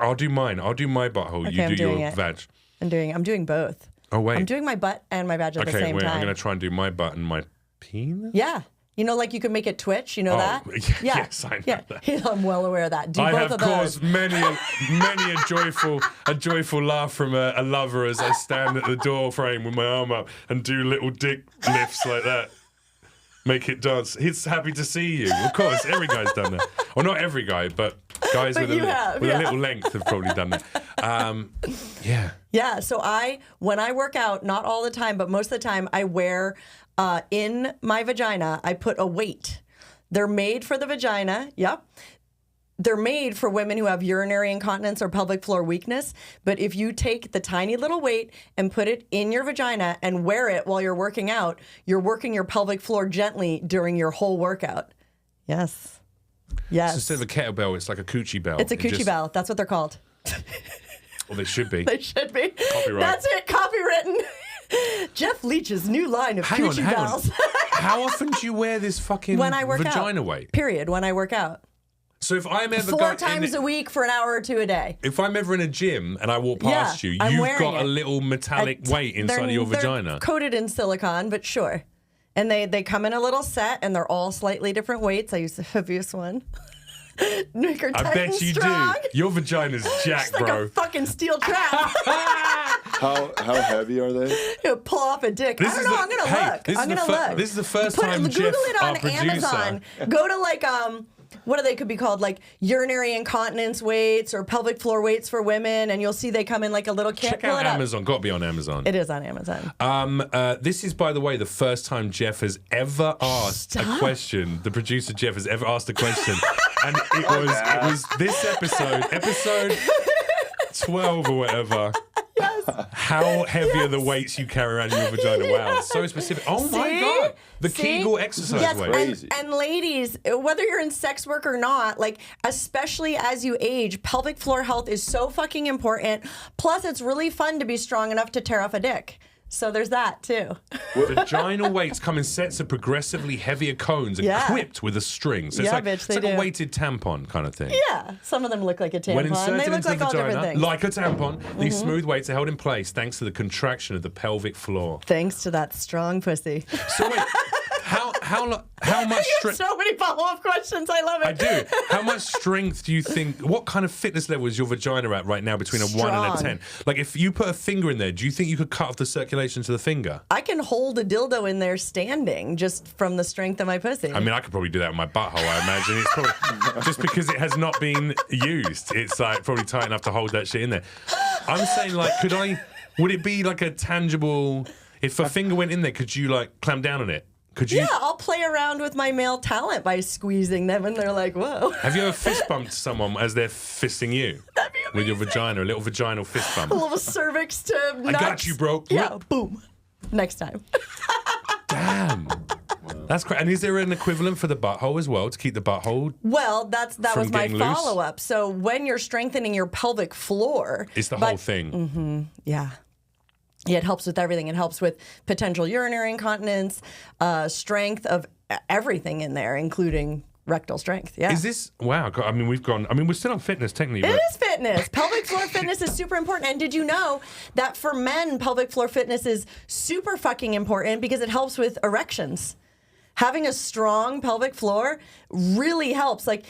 I'll do mine. I'll do my butthole. Okay, You I'm do doing your it. vag. I'm doing both. Oh, wait. I'm doing my butt and my vag at the Okay, same wait. time. I'm going to try and do my butt and my penis? Yeah. You know, you can make it twitch. You know that? Yeah. Yes, I know that. I'm well aware of that. Do I both have of those. caused many a joyful laugh from a lover as I stand at the door frame with my arm up and do little dick lifts like that. Make it dance. He's happy to see you. Of course, every guy's done that. Well, not every guy, but guys with a little length have probably done that. Yeah. Yeah, so when I work out, not all the time, but most of the time, I wear in my vagina, I put a weight. They're made for the vagina, yep. They're made for women who have urinary incontinence or pelvic floor weakness. But if you take the tiny little weight and put it in your vagina and wear it while you're working out, you're working your pelvic floor gently during your whole workout. Yes. Yes. So instead of a kettlebell, it's like a coochie bell. It's a coochie bell. That's what they're called. Well, they should be. They should be. Copyright. That's it. Copywritten. Jeff Leach's new line of coochie bells. How often do you wear this fucking When I work vagina out. weight? Period. When I work out. So if I'm ever 4 times a week for an hour or 2 a day. If I'm ever in a gym and I walk past Yeah, you, I'm you've wearing got a it. little metallic weight inside of your They're vagina. coated in silicone, but sure. And they come in a little set, and they're all slightly different weights. I use the heaviest one. Make her tight I bet and you strong. do. Your vagina's jacked, It's like bro. a fucking steel trap. How heavy are they? He'll pull off a dick. I don't know. I'm gonna look. I'm gonna look. This is the first time Google Jeff, it on our producer, Amazon. Go to like what do they could be called, like urinary incontinence weights or pelvic floor weights for women, and you'll see they come in like a little kit. check out Amazon. Got to be on Amazon. It is on Amazon. This is, by the way, the first time Jeff has ever asked a question. The producer Jeff has ever asked a question, and it was this episode 12 or whatever. Yes. How heavy are the weights you carry around in your vagina? Wow, so specific. Oh my God. The Kegel exercise weight. Crazy. And ladies, whether you're in sex work or not, like, especially as you age, pelvic floor health is so fucking important. Plus, it's really fun to be strong enough to tear off a dick. So there's that, too. Vaginal weights come in sets of progressively heavier cones equipped with a string. So it's like, bitch, it's like a weighted tampon kind of thing. Yeah, some of them look like a tampon. When inserted They look into like the all different vagina, things. like a tampon, these smooth weights are held in place thanks to the contraction of the pelvic floor. Thanks to that strong pussy. So wait, how much strength? So many follow-up questions. I love it. I do. How much strength do you think? What kind of fitness level is your vagina at right now between a 1 and a 10? Like, if you put a finger in there, do you think you could cut off the circulation to the finger? I can hold a dildo in there standing just from the strength of my pussy. I mean, I could probably do that with my butthole, I imagine. It's probably just because it has not been used. It's like probably tight enough to hold that shit in there. I'm saying, like, would it be like a tangible, if a finger went in there, could you like clamp down on it? Could you? Yeah, I'll play around with my male talent by squeezing them, and they're like, whoa. Have you ever fist bumped someone as they're fisting you? That'd be with your amazing. vagina, a little vaginal fist bump? A little cervix to nuts. I got you, bro. Yeah, boom. Next time. Damn. That's great. And is there an equivalent for the butthole as well to keep the butthole? Well, that From was my getting loose? follow-up. So when you're strengthening your pelvic floor, It's the whole thing. yeah. Yeah, it helps with everything. It helps with potential urinary incontinence, strength of everything in there, including rectal strength. Yeah. Is this wow? I mean, we're still on fitness technically. It But is fitness. Pelvic floor fitness is super important. And did you know that for men, pelvic floor fitness is super fucking important because it helps with erections? Having a strong pelvic floor really helps. Like,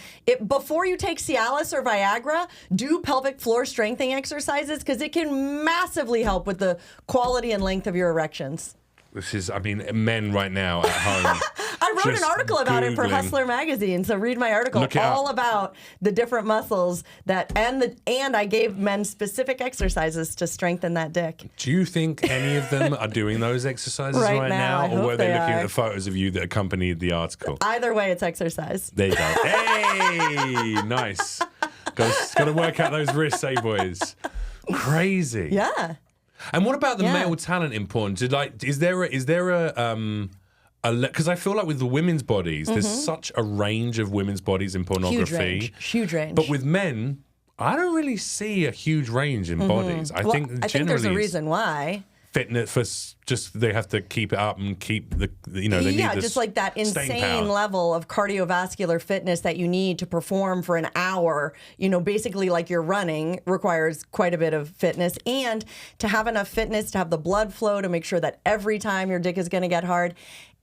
before you take Cialis or Viagra, do pelvic floor strengthening exercises because it can massively help with the quality and length of your erections. this is, I mean, men right now at home. I wrote an just article about it for Googling. Hustler magazine, so read my article Look it all up. about the different muscles and I gave men specific exercises to strengthen that dick. Do you think any of them are doing those exercises Right right now, I or hope were they they looking at are. the photos of you that accompanied the article? Either way, it's exercise. There you go. Hey, nice. Got to work out those wrists, eh, boys? Crazy. Yeah. And what about the Yeah. male talent in porn? Is there a because I feel like with the women's bodies, there's such a range of women's bodies in pornography. Huge range. But with men, I don't really see a huge range in bodies. I think I think generally there's a it's reason why. fitness for just they have to keep it up and keep the they need Yeah, this just like that staying insane power. level of cardiovascular fitness that you need to perform for an hour. You know, basically like you're running requires quite a bit of fitness. And to have enough fitness, to have the blood flow, to make sure that every time your dick is going to get hard.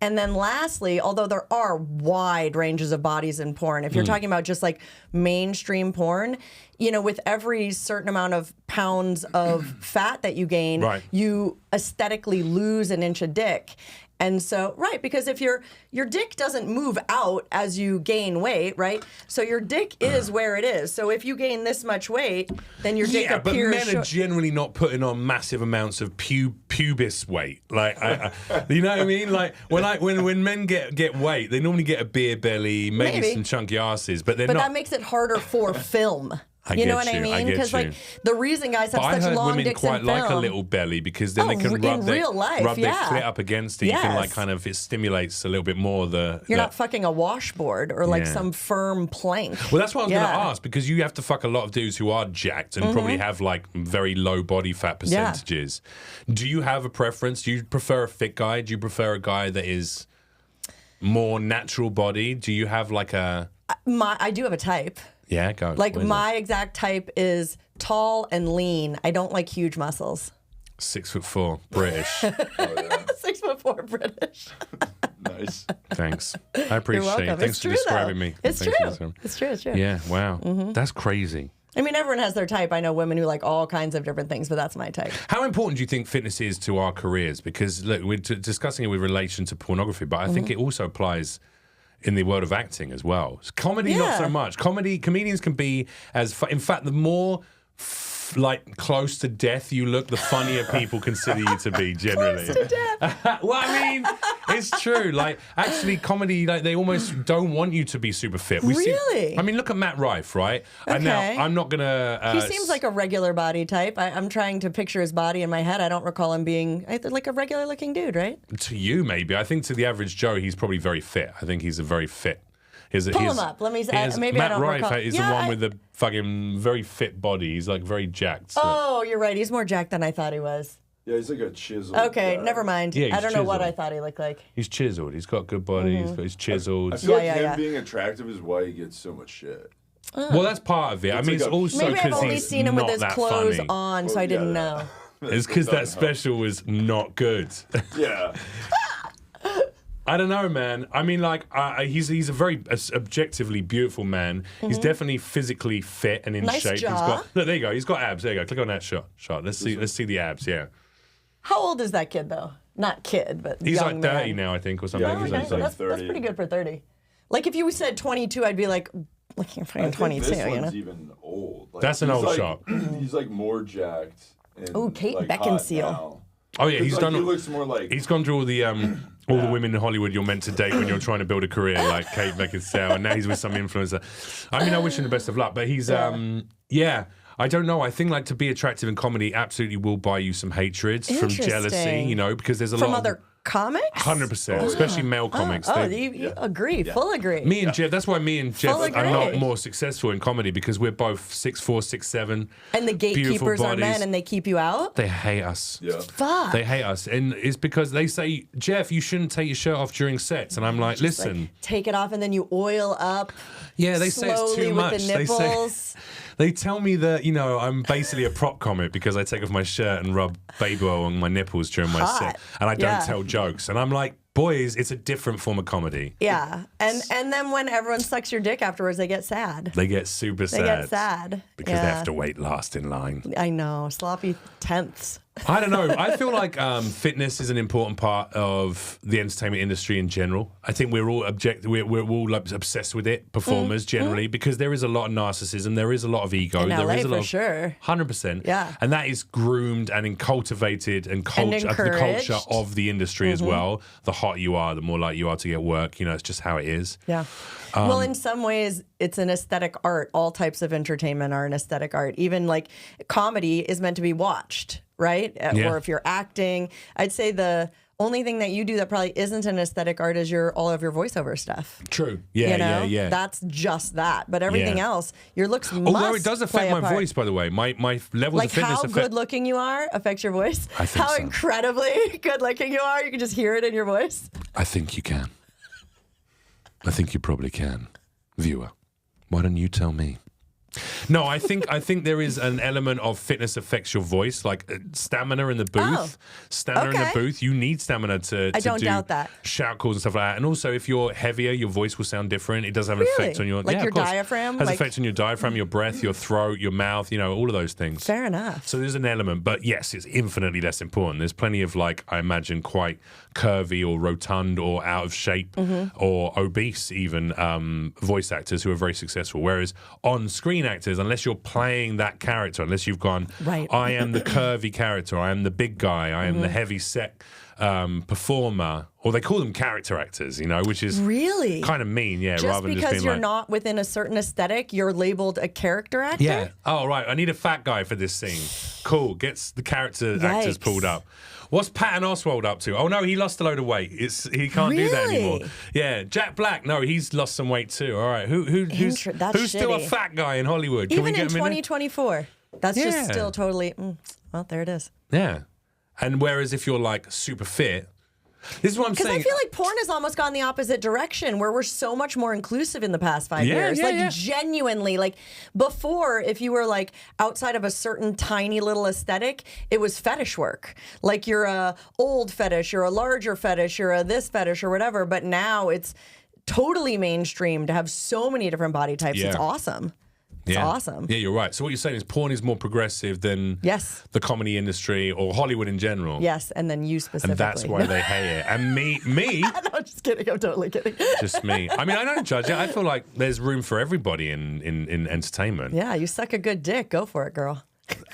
And then lastly, although there are wide ranges of bodies in porn, if you're talking about just like mainstream porn, you know, with every certain amount of pounds of fat that you gain, Right. you aesthetically lose an inch of dick. And so, right, because if your dick doesn't move out as you gain weight, right? So your dick is where it is. So if you gain this much weight, then your dick Yeah, but appears men are generally not putting on massive amounts of pubis weight. Like, you know what I mean? Like when men get weight, they normally get a beer belly, maybe some chunky asses, but they're But not. that makes it harder for film. I You know get what I you, I mean? get Because you. like the reason guys have But I such heard long women dicks quite in like film. a little belly because then they can in rub their real life, rub their yeah. clit up against it. You can like Yes. kind of it stimulates a little bit more You're not fucking a washboard or like Yeah. some firm plank. Well, that's what I was going Yeah. to ask because you have to fuck a lot of dudes who are jacked and probably have like very low body fat percentages. Do you have a preference? Do you prefer a fit guy? Do you prefer a guy that is more natural body? Do you have like a I do have a type. yeah? Go Like what is my exact type is tall and lean. I don't like huge muscles. it? 6'4", British. 6'4" British. Nice. Nice. Thanks. I appreciate welcome. it. Thanks It's for true, describing though. me. It's Thanks true. for describing- It's true. It's true. Yeah, wow. That's crazy. I mean, everyone has their type. I know women who like all kinds of different things, but that's my type. How important do you think fitness is to our careers? Because look, we're discussing it with relation to pornography, but I think it also applies in the world of acting as well. Comedy, not so much. Comedians can be in fact, the more like close to death you look, the funnier people consider you to be generally. Close to death. Well, I mean, it's true. Like, actually, comedy, like, they almost don't want you to be super fit. Really? I mean, look at Matt Rife, right? Okay. And now, I'm not gonna. He seems like a regular body type. I'm trying to picture his body in my head. I don't recall him being like a regular looking dude, right? To you, maybe. I think to the average Joe, he's probably very fit. I think he's a very fit. Pull him up. Let me. Maybe Matt I don't Rife recall. is the one with the fucking very fit body. He's like very jacked. So. Oh, you're right. He's more jacked than I thought he was. Yeah, he's like a chiseled. Okay, guy. never mind. Yeah, he's I don't know what I chiseled. thought he looked like. He's chiseled. He's got good body. He's chiseled. I feel like Yeah, him yeah. being attractive is why he gets so much shit. Well, that's part of it. I mean, it's like a- also Maybe I've because only he's seen him with not his that clothes funny. on, so Oh, I didn't yeah, know. It's because that special was not good. Yeah. I don't know, man. I mean, like, he's a very objectively beautiful man. He's definitely physically fit and in Nice shape. jaw. He's got, look, there you go. He's got abs. There you go. Click on that shot. Let's see the abs. Yeah. How old is that kid though? Not kid, but He's young like 30 man. now, I think, or something. Yeah, I He's think like he's like 30. That's pretty good for 30. Like if you said 22, I'd be like, look, you're I fucking think 22, this you know? one's even old. Like, That's an he's old like- shot. He's like more jacked. And, Ooh, Kate like, Beckinsale. hot now. Oh yeah, 'Cause, he's like, done. He looks more like. He's gone through all the women in Hollywood you're meant to date when you're trying to build a career, like Kate Beckinsale, and now he's with some influencer. I mean, I wish him the best of luck, but he's yeah. I don't know. I think like to be attractive in comedy absolutely will buy you some hatreds from jealousy, Interesting. you know, because there's a From lot other comics? 100%, especially male comics. Oh, They- you agree. Full agree. me and Jeff, that's why me and Jeff Full are not agree. more successful in comedy because we're both 6'4", 6'7", And the beautiful gatekeepers are bodies. men and they keep you out? They hate us. Yeah. Fuck. They hate us. And it's because they say, Jeff, you shouldn't take your shirt off during sets. And I'm like, listen. Like, take it off and then you oil up. Yeah, they say it's slowly too with much. the They say nipples. they tell me that, you know, I'm basically a prop comic because I take off my shirt and rub baby oil on my nipples during my Hot. set. And I don't Yeah. tell jokes. And I'm like, boys, it's a different form of comedy. Yeah. And then when everyone sucks your dick afterwards, they get sad. They get super sad. They get sad. Because they have to wait last in line. I know. Sloppy tenths. I don't know. I feel like fitness is an important part of the entertainment industry in general. I think we're all we're all like, obsessed with it, performers generally, because there is a lot of narcissism, there is a lot of ego, In there LA, is a lot for of, sure. 100%. Yeah. And that is groomed and cultivated and the culture encouraged. of the industry as well. The hotter you are, the more likely you are to get work. You know, it's just how it is. Yeah. Well, in some ways, it's an aesthetic art. All types of entertainment are an aesthetic art. Even like comedy is meant to be watched, right? Yeah. Or if you're acting, I'd say the only thing that you do that probably isn't an aesthetic art is all of your voiceover stuff. True. Yeah, You know? yeah. That's just that. But everything Yeah. else, your looks Although must it does play affect a my part. voice, by the way. My levels Like of fitness how affect. good looking you are affects your voice. I think how so. incredibly good looking you are, you can just hear it in your voice. I think you can. I think you probably can. Viewer, why don't you tell me? No, I think there is an element of fitness affects your voice, like stamina in the booth. Stamina in the okay. booth. You need stamina to don't do doubt that. shout calls and stuff like that. And also, if you're heavier, your voice will sound different. It does have an Really? effect on your Like yeah, your of course. diaphragm? Has Like- effect on your diaphragm, your breath, your throat, your mouth. You know, all of those things. Fair enough. So there's an element, but yes, it's infinitely less important. There's plenty of, like, I imagine, quite curvy or rotund or out of shape or obese even voice actors who are very successful. Whereas on-screen actors, unless you're playing that character, unless you've gone, Right. I am the curvy character, I am the big guy, I am the heavy set performer, or they call them character actors, you know, which is Really? kind of mean, yeah, Just rather than just because being you're like, not within a certain aesthetic, you're labeled a character actor? yeah. Oh, right. I need a fat guy for this scene. Cool. Gets the character actors Yikes. pulled up. What's Patton Oswalt up to? Oh, no, he lost a load of weight. He can't do that Really? anymore. Yeah. Jack Black, no, he's lost some weight too. All right. Who's That's still a shitty. fat guy in Hollywood? Can we Even get in him in 2024. That's Yeah. just still totally, well, there it is. there? Yeah. And whereas if you're like super fit, This is what I'm saying. Because I feel like porn has almost gone the opposite direction, where we're so much more inclusive in the past 5 years. Genuinely, like before, if you were like outside of a certain tiny little aesthetic, it was fetish work. Like you're a old fetish, you're a larger fetish, you're a this fetish or whatever. But now it's totally mainstream to have so many different body types. It's awesome. It's awesome. Yeah, you're right. So what you're saying is porn is more progressive than the comedy industry or Hollywood in general. Yes, and then you specifically. And that's why they hate it. And me. No, just kidding. I'm totally kidding. Just me. I mean, I don't judge it. I feel like there's room for everybody in entertainment. Yeah, you suck a good dick. Go for it, girl.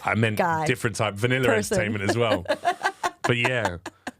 I meant different type, vanilla entertainment as well. But yeah.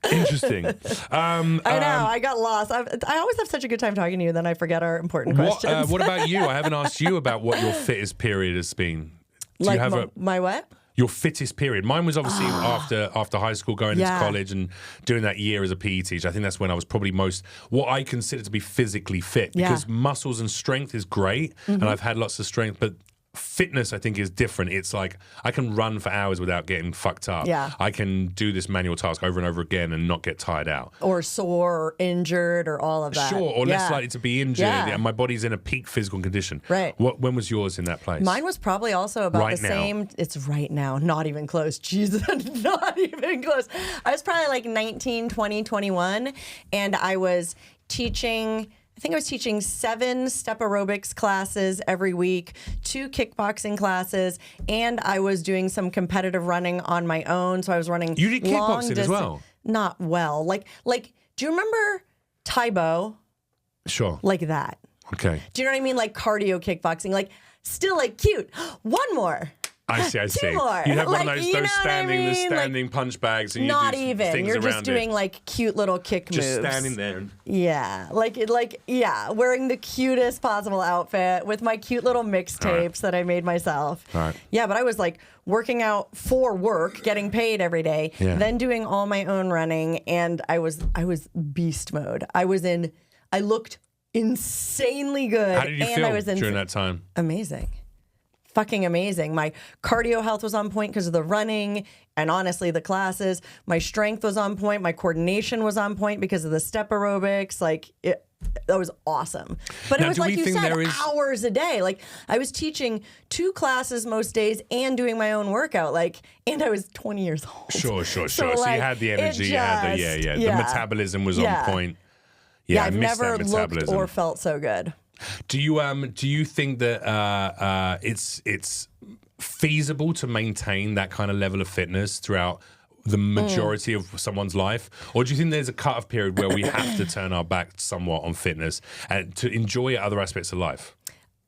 Interesting. I know. I got lost. I always have such a good time talking to you, then I forget our important questions. What about you? I haven't asked you about what your fittest period has been. Do you have my what? Your fittest period. Mine was obviously after high school, going into college and doing that year as a PE teacher. I think that's when I was probably most what I consider to be physically fit, because muscles and strength is great, and I've had lots of strength, but fitness, I think, is different. It's like I can run for hours without getting fucked up. Yeah. I can do this manual task over and over again and not get tired out. Or sore or injured or all of that. Sure, or less likely to be injured. Yeah. And my body's in a peak physical condition. Right. When was yours in that place? Mine was probably also about the same. It's right now. Not even close. Jesus, not even close. I was probably like 19, 20, 21. And I was teaching... I think I was teaching 7 step aerobics classes every week, 2 kickboxing classes, and I was doing some competitive running on my own. So I was running. You did kickboxing as well? Not well. Like, do you remember Taibo? Sure. Like that. Okay. Do you know what I mean? Like cardio kickboxing. Like still like cute. One more. I see. Two more. You have one of those standing punch bags, and you not do even. things You're just around doing like cute little kick moves. Just standing there. Yeah, wearing the cutest possible outfit with my cute little mixtapes that I made myself. Right. Yeah, but I was like working out for work, getting paid every day, then doing all my own running, and I was beast mode. I looked insanely good. How did you feel during that time? Amazing. Fucking amazing. My cardio health was on point because of the running and honestly the classes. My strength was on point. My coordination was on point because of the step aerobics. That was awesome. But now, it was like you said, hours a day. Like I was teaching 2 classes most days and doing my own workout. And I was 20 years old. Sure. So you had the energy. You had the metabolism was on point. Yeah, I've never looked or felt so good. Do you think that it's feasible to maintain that kind of level of fitness throughout the majority of someone's life, or do you think there's a cut-off period where we have to turn our back somewhat on fitness and to enjoy other aspects of life?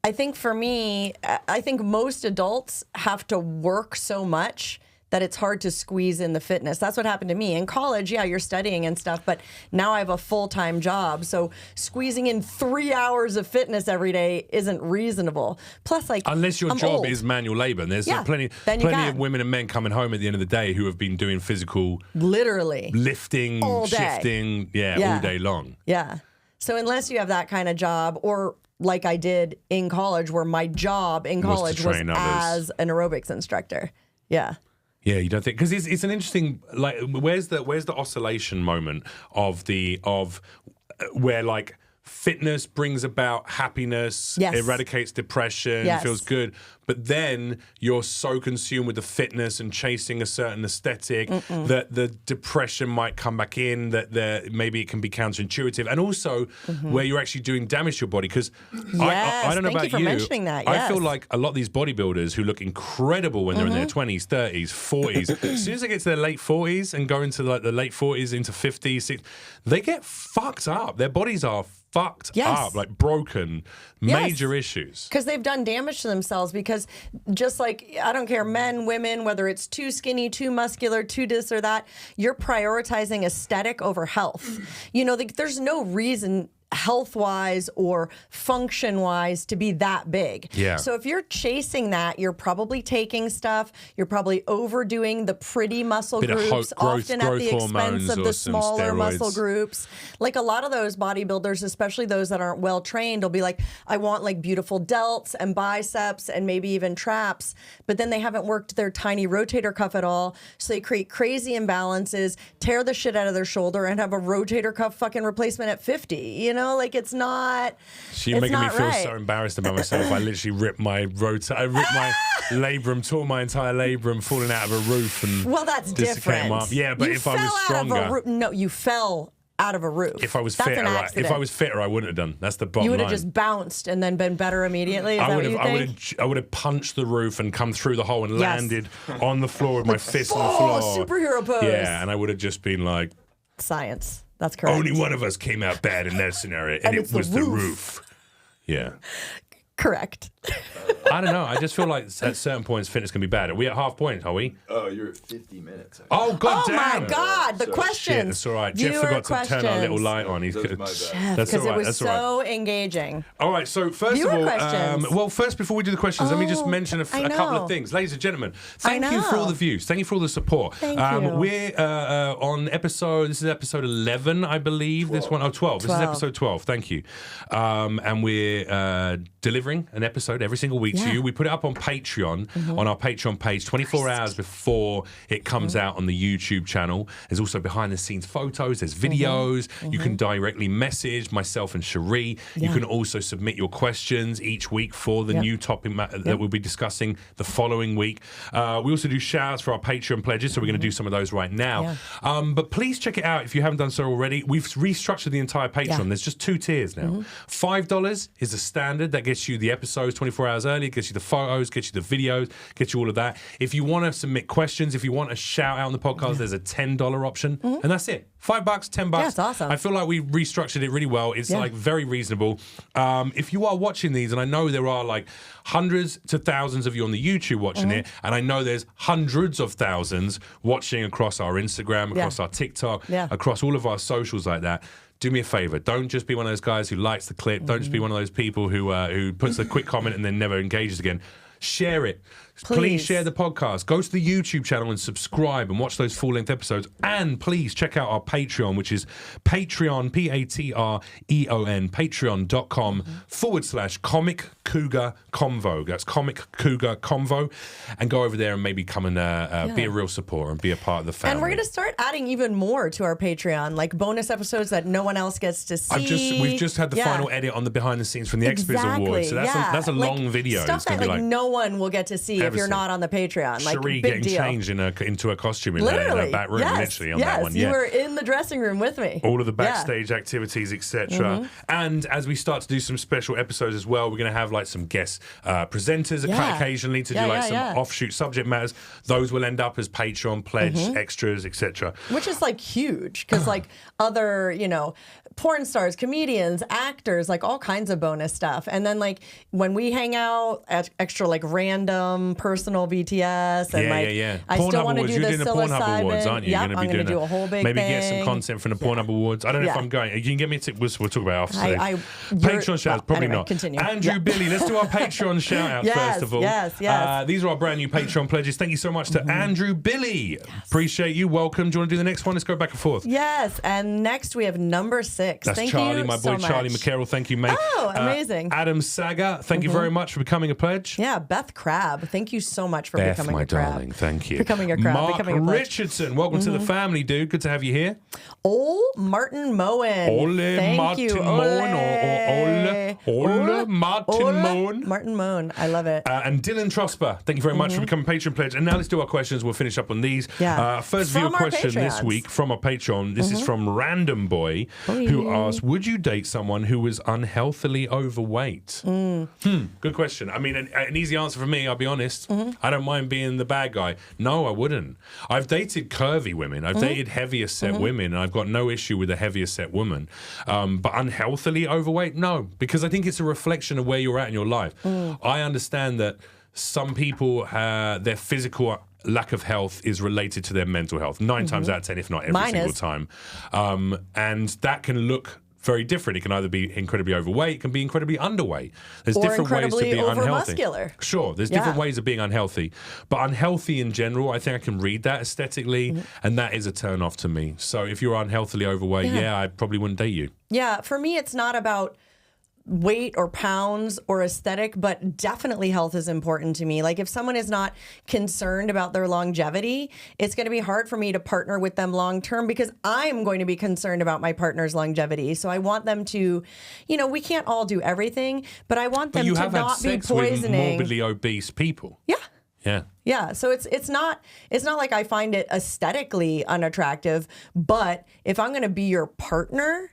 I think for me, I think most adults have to work so much that it's hard to squeeze in the fitness. That's what happened to me. In college, you're studying and stuff, but now I have a full-time job, so squeezing in 3 hours of fitness every day isn't reasonable. Plus, unless your I'm job old. is manual labor, and there's plenty of women and men coming home at the end of the day who have been doing physical... Literally. Lifting, shifting, all day long. Yeah. So unless you have that kind of job, or like I did in college, where my job in college was as an aerobics instructor. Yeah. Yeah, you don't think, because it's an interesting, like, where's the oscillation moment of where like fitness brings about happiness, eradicates depression, feels good, but then you're so consumed with the fitness and chasing a certain aesthetic that the depression might come back in, that maybe it can be counterintuitive, and also where you're actually doing damage to your body. Because I don't know about you, mentioning that. I feel like a lot of these bodybuilders who look incredible when they're in their 20s, 30s, 40s, as soon as they get to their late 40s and go into like the late 40s into 50s, 60s, they get fucked up. Their bodies are fucked up, like broken, major issues. Because they've done damage to themselves, because just like, I don't care, men, women, whether it's too skinny, too muscular, too this or that, you're prioritizing aesthetic over health. There's no reason health-wise or function-wise to be that big. Yeah. So if you're chasing that, you're probably taking stuff. You're probably overdoing the pretty muscle groups, often at the expense of the smaller muscle groups. Like a lot of those bodybuilders, especially those that aren't well trained, will be like, I want like beautiful delts and biceps and maybe even traps, but then they haven't worked their tiny rotator cuff at all. So they create crazy imbalances, tear the shit out of their shoulder, and have a rotator cuff fucking replacement at 50. You know, like it's not. You're making me feel so embarrassed about myself. I literally ripped my labrum, tore my entire labrum, falling out of a roof, and that's different. Yeah, but if I was stronger, no, you fell out of a roof. If I was fitter, I wouldn't have done. That's the bottom line. You would have just bounced and then been better immediately. I would have punched the roof and come through the hole and landed on the floor with my fist on the floor. Superhero pose. Yeah, and I would have just been like, science. That's correct. Only one of us came out bad in that scenario, and it was the roof. Yeah. Correct. I don't know. I just feel like at certain points fitness can be bad. Are we at half point, are we? Oh, you're at 50 minutes. Actually. Oh, God damn. My God. The questions. Shit, that's all right. Jeff forgot to turn our little light on. He's good. Because it was so engaging. All right. So first of all, first before we do the questions, let me just mention a couple of things. Ladies and gentlemen, thank you for all the views. Thank you for all the support. Thank you. We're on this is episode 11, I believe. 12. This one, 12. This is episode 12. Thank you. And we're delivering an episode every single week to you. We put it up on Patreon, on our Patreon page, 24 hours before it comes out on the YouTube channel. There's also behind the scenes photos, there's videos. You can directly message myself and Cherie. You can also submit your questions each week for the new topic that we'll be discussing the following week. We also do shouts for our Patreon pledges, so we're going to do some of those right now. But please check it out if you haven't done so already. We've restructured the entire Patreon. There's just 2 tiers now. $5 is the standard. That gets you the episodes 24 hours early, gets you the photos, gets you the videos, gets you all of that. If you want to submit questions, if you want a shout out on the podcast, there's a $10 option, and that's it. $5, $10. Yeah, it's awesome. I feel like we restructured it really well. It's like very reasonable. If you are watching these, and I know there are like hundreds to thousands of you on the YouTube watching it, and I know there's hundreds of thousands watching across our Instagram, across our TikTok, across all of our socials like that. Do me a favor. Don't just be one of those guys who likes the clip. Don't just be one of those people who puts a quick comment and then never engages again. Share it. Please share the podcast. Go to the YouTube channel and subscribe and watch those full-length episodes. And please check out our Patreon, which is Patreon, Patreon, patreon.com/Comic Cougar Convo. That's Comic Cougar Convo. And go over there and maybe come and be a real supporter and be a part of the family. And we're going to start adding even more to our Patreon, like bonus episodes that no one else gets to see. We've just had the final edit on the behind the scenes from the XBiz Awards. So that's a long video. Stuff that no one will get to see if you're not on the Patreon. Like, Cherie big getting deal. changed into a costume in her back room, literally on that one. You were in the dressing room with me. All of the backstage activities, etc. And as we start to do some special episodes as well, we're going to have like some guest presenters occasionally to do like some offshoot subject matters. Those will end up as Patreon pledge extras, etc. Which is like huge because like other, porn stars, comedians, actors, like all kinds of bonus stuff. And then like when we hang out, extra like random personal BTS and I still want to do the Pornhub Awards, aren't you? Yeah, I'm going to do a whole big maybe thing. Get some content from the Pornhub Awards. I don't know if I'm going. You can get me we'll talk about it after Patreon shout-outs, probably not. Continue. Andrew Billy, let's do our Patreon shout-out first of all. Yes. These are our brand new Patreon pledges. Thank you so much to Andrew Billy. Appreciate you. Welcome. Do you want to do the next one? Let's go back and forth. Yes. And next we have number 6. That's Charlie, my boy Charlie McCarroll. Thank you, mate. Oh, amazing. Adam Saga, thank you very much for becoming a pledge. Yeah, Beth Crab, thank you so much for becoming a crab. Beth, my darling, thank you. Becoming a crab. Mark Richardson, welcome to the family, dude. Good to have you here. Martin Moen. Ole Martin Moen. Ole Martin Moen. Martin Moen. I love it. And Dylan Trosper, thank you very much for becoming a Patreon pledge. And now let's do our questions. We'll finish up on these. First viewer question this week from our Patreon. This is from Random Boy, who asked, would you date someone who was unhealthily overweight? Good question. I mean, an easy answer for me, I'll be honest. I don't mind being the bad guy. No, I wouldn't. I've dated curvy women. I've dated heavier set women, and I've got no issue with a heavier set woman. But unhealthily overweight? No, because I think it's a reflection of where you're at in your life. I understand that some people, their physical lack of health is related to their mental health. 9 times out of 10, if not every single time. And that can look very different. It can either be incredibly overweight, it can be incredibly underweight. There's or different ways to be unhealthy. Over-muscular. Sure, there's different ways of being unhealthy. But unhealthy in general, I think I can read that aesthetically, and that is a turn off to me. So if you're unhealthily overweight, I probably wouldn't date you. Yeah, for me, it's not about weight or pounds or aesthetic, but definitely health is important to me. Like if someone is not concerned about their longevity, it's going to be hard for me to partner with them long term because I'm going to be concerned about my partner's longevity. So I want them to, we can't all do everything, but I want them to not be poisoning. But you have had sex with morbidly obese people. Yeah. Yeah. Yeah. So it's not like I find it aesthetically unattractive, but if I'm going to be your partner,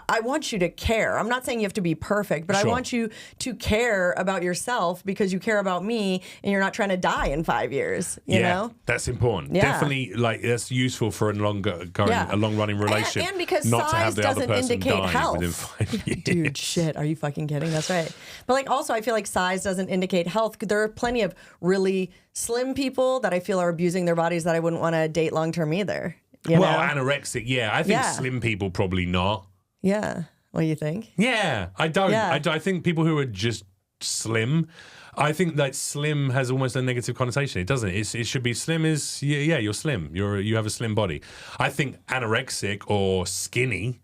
I want you to care. I'm not saying you have to be perfect, but I want you to care about yourself because you care about me and you're not trying to die in 5 years. You know? That's important. Yeah. Definitely, that's useful for a long-running relationship. And because not size to have the other doesn't person indicate die health. within 5 years. Dude, shit. Are you fucking kidding? That's right. But also I feel like size doesn't indicate health. There are plenty of really slim people that I feel are abusing their bodies that I wouldn't want to date long-term either. You know? Anorexic, I think slim people probably not. Yeah. What do you think? Yeah, I don't. Yeah. I think people who are just slim, I think that slim has almost a negative connotation. It doesn't. It should be slim is, you're slim. You have a slim body. I think anorexic or skinny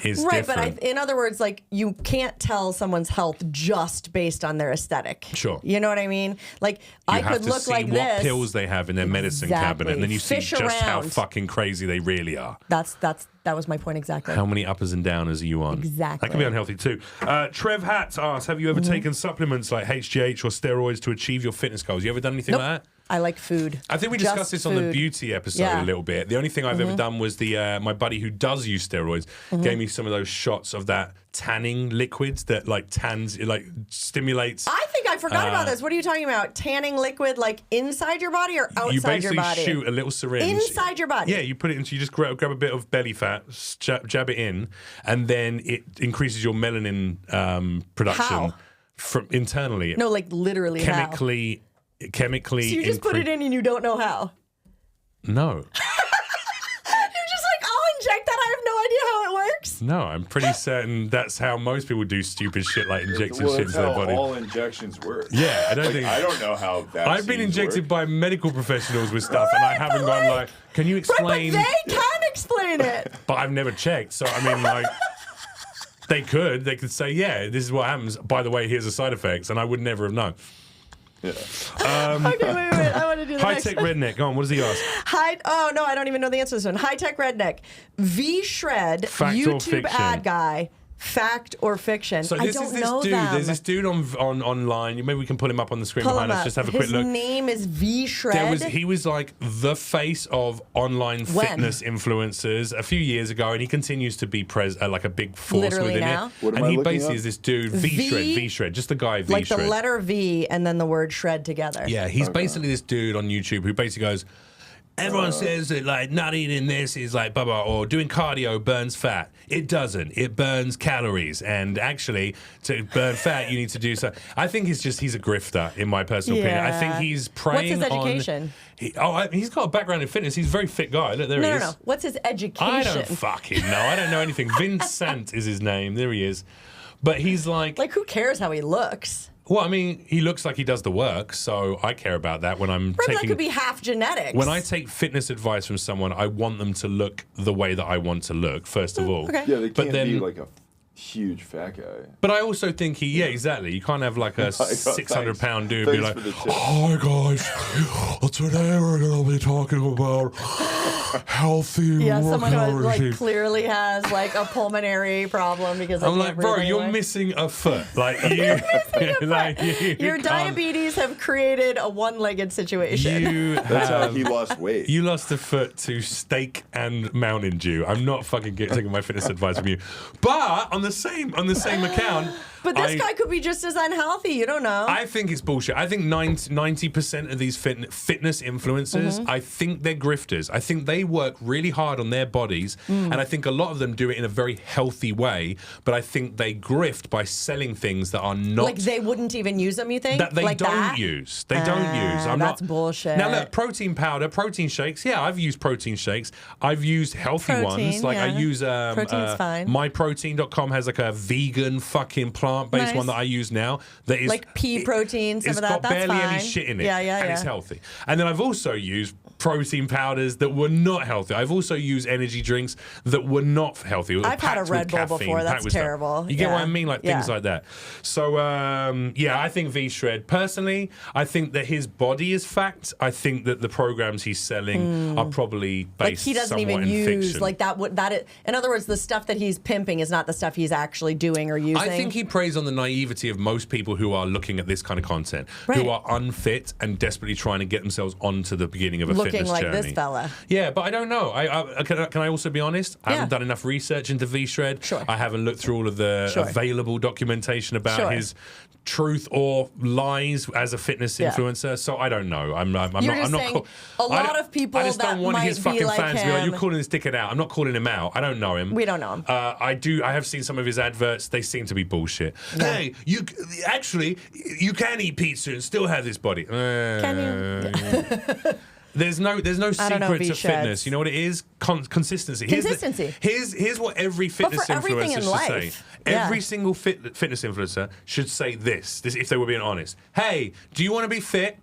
is right, different. but in other words, like you can't tell someone's health just based on their aesthetic. Sure. You know what I mean? Like I could look like this. You have to see what pills they have in their medicine cabinet, and then you see just how fucking crazy they really are. That was my point exactly. How many uppers and downers are you on? Exactly. That can be unhealthy too. Trev Hatz asks, have you ever taken supplements like HGH or steroids to achieve your fitness goals? You ever done anything like that? I like food. I think we discussed this on the beauty episode a little bit. The only thing I've ever done was my buddy who does use steroids gave me some of those shots of that tanning liquids that stimulates. I think I forgot about this. What are you talking about? Tanning liquid like inside your body or outside your body? You basically shoot a little syringe. Inside your body? Yeah, you put it into, you just grab a bit of belly fat, jab it in, and then it increases your melanin production. How? From internally. No, like literally chemically. So you just put it in and you don't know how? No. You're just like, I'll inject that. I have no idea how it works. No, I'm pretty certain that's how most people do stupid shit like inject some shit into their body. All injections work. Yeah, I don't think. I don't know how vaccines I've been injected by medical professionals with stuff, and I haven't gone like, can you explain? Right, but they can explain it. But I've never checked, so I mean, like. They could say, yeah, this is what happens. By the way, here's the side effects, and I would never have known. Yeah. Okay, wait. I want to do the next High-tech redneck. Go on, what does he ask? Oh, no, I don't even know the answer to this one. High-tech redneck. V-Shred, YouTube ad guy. Fact or fiction? So this is this dude. There's this dude on online. Maybe we can pull him up on the screen behind us. Just have a quick look. His name is V-Shred. He was like the face of online fitness influencers a few years ago, and he continues to be like a big force within it. And he basically is this dude V-Shred, just the guy V-Shred. Like the letter V and then the word shred together. Yeah, he's basically this dude on YouTube who basically goes, everyone says that like not eating this is like blah blah, or doing cardio burns fat. It doesn't. It burns calories. And actually, to burn fat, you need to do so. I think he's a grifter, in my personal opinion. I think he's preying on. What's his education? He's got a background in fitness. He's a very fit guy. Look, there he is. No. What's his education? I don't fucking know. I don't know anything. Vincent is his name. There he is. But he's like who cares how he looks? Well, I mean, he looks like he does the work, so I care about that when I'm taking. That could be half genetics. When I take fitness advice from someone, I want them to look the way that I want to look. First of all, okay. Yeah, they can't be like a huge fat guy. But I also think exactly. You can't have like a 600-pound dude be like, "Hi guys, today we're gonna be talking about healthy." Yeah, someone who like clearly has like a pulmonary problem because I'm like, bro, you're missing a foot. Like your diabetes have created a one-legged situation. That's how he lost weight. You lost a foot to steak and Mountain Dew. I'm not fucking taking my fitness advice from you. But on the same account, But this guy could be just as unhealthy. You don't know. I think it's bullshit. I think 90% of these fitness influencers, I think they're grifters. I think they work really hard on their bodies, and I think a lot of them do it in a very healthy way, but I think they grift by selling things that are not... Like they wouldn't even use them, you think? That they like don't that? use. They don't use. That's bullshit. Now look, protein powder, protein shakes. Yeah, I've used protein shakes. I've used healthy ones. Like I use protein's fine. myprotein.com has like a vegan fucking plant-based one that I use now. That is like pea protein, some of that. It's got That's barely fine. any shit in it. Yeah. And it's healthy. And then I've also used protein powders that were not healthy. I've also used energy drinks that were not healthy. I've had a Red Bull before. That's terrible. You get what I mean? Like things like that. So, I think V-Shred. Personally, I think that his body is fact. I think that the programs he's selling are probably based like he doesn't somewhat even in use fiction. like that. In other words, the stuff that he's pimping is not the stuff he's actually doing or using. I think he preys on the naivety of most people who are looking at this kind of content, who are unfit and desperately trying to get themselves onto the beginning of a fitness journey. Looking like this fella. Yeah, but I don't know. Can I also be honest? I haven't done enough research into V-Shred. Sure. I haven't looked through all of the available documentation about his truth or lies as a fitness influencer. So I don't know. I'm not saying a lot of people I just don't want his fucking fans to be like, you're calling this dickhead out. I'm not calling him out. I don't know him. We don't know him. I have seen some of his adverts. They seem to be bullshit. Yeah. Hey, you can eat pizza and still have this body. Can you? There's no secret to fitness. You know what it is? Consistency. Consistency. Here's what every fitness influencer should say. Every single fitness influencer should say this if they were being honest. Hey, do you want to be fit?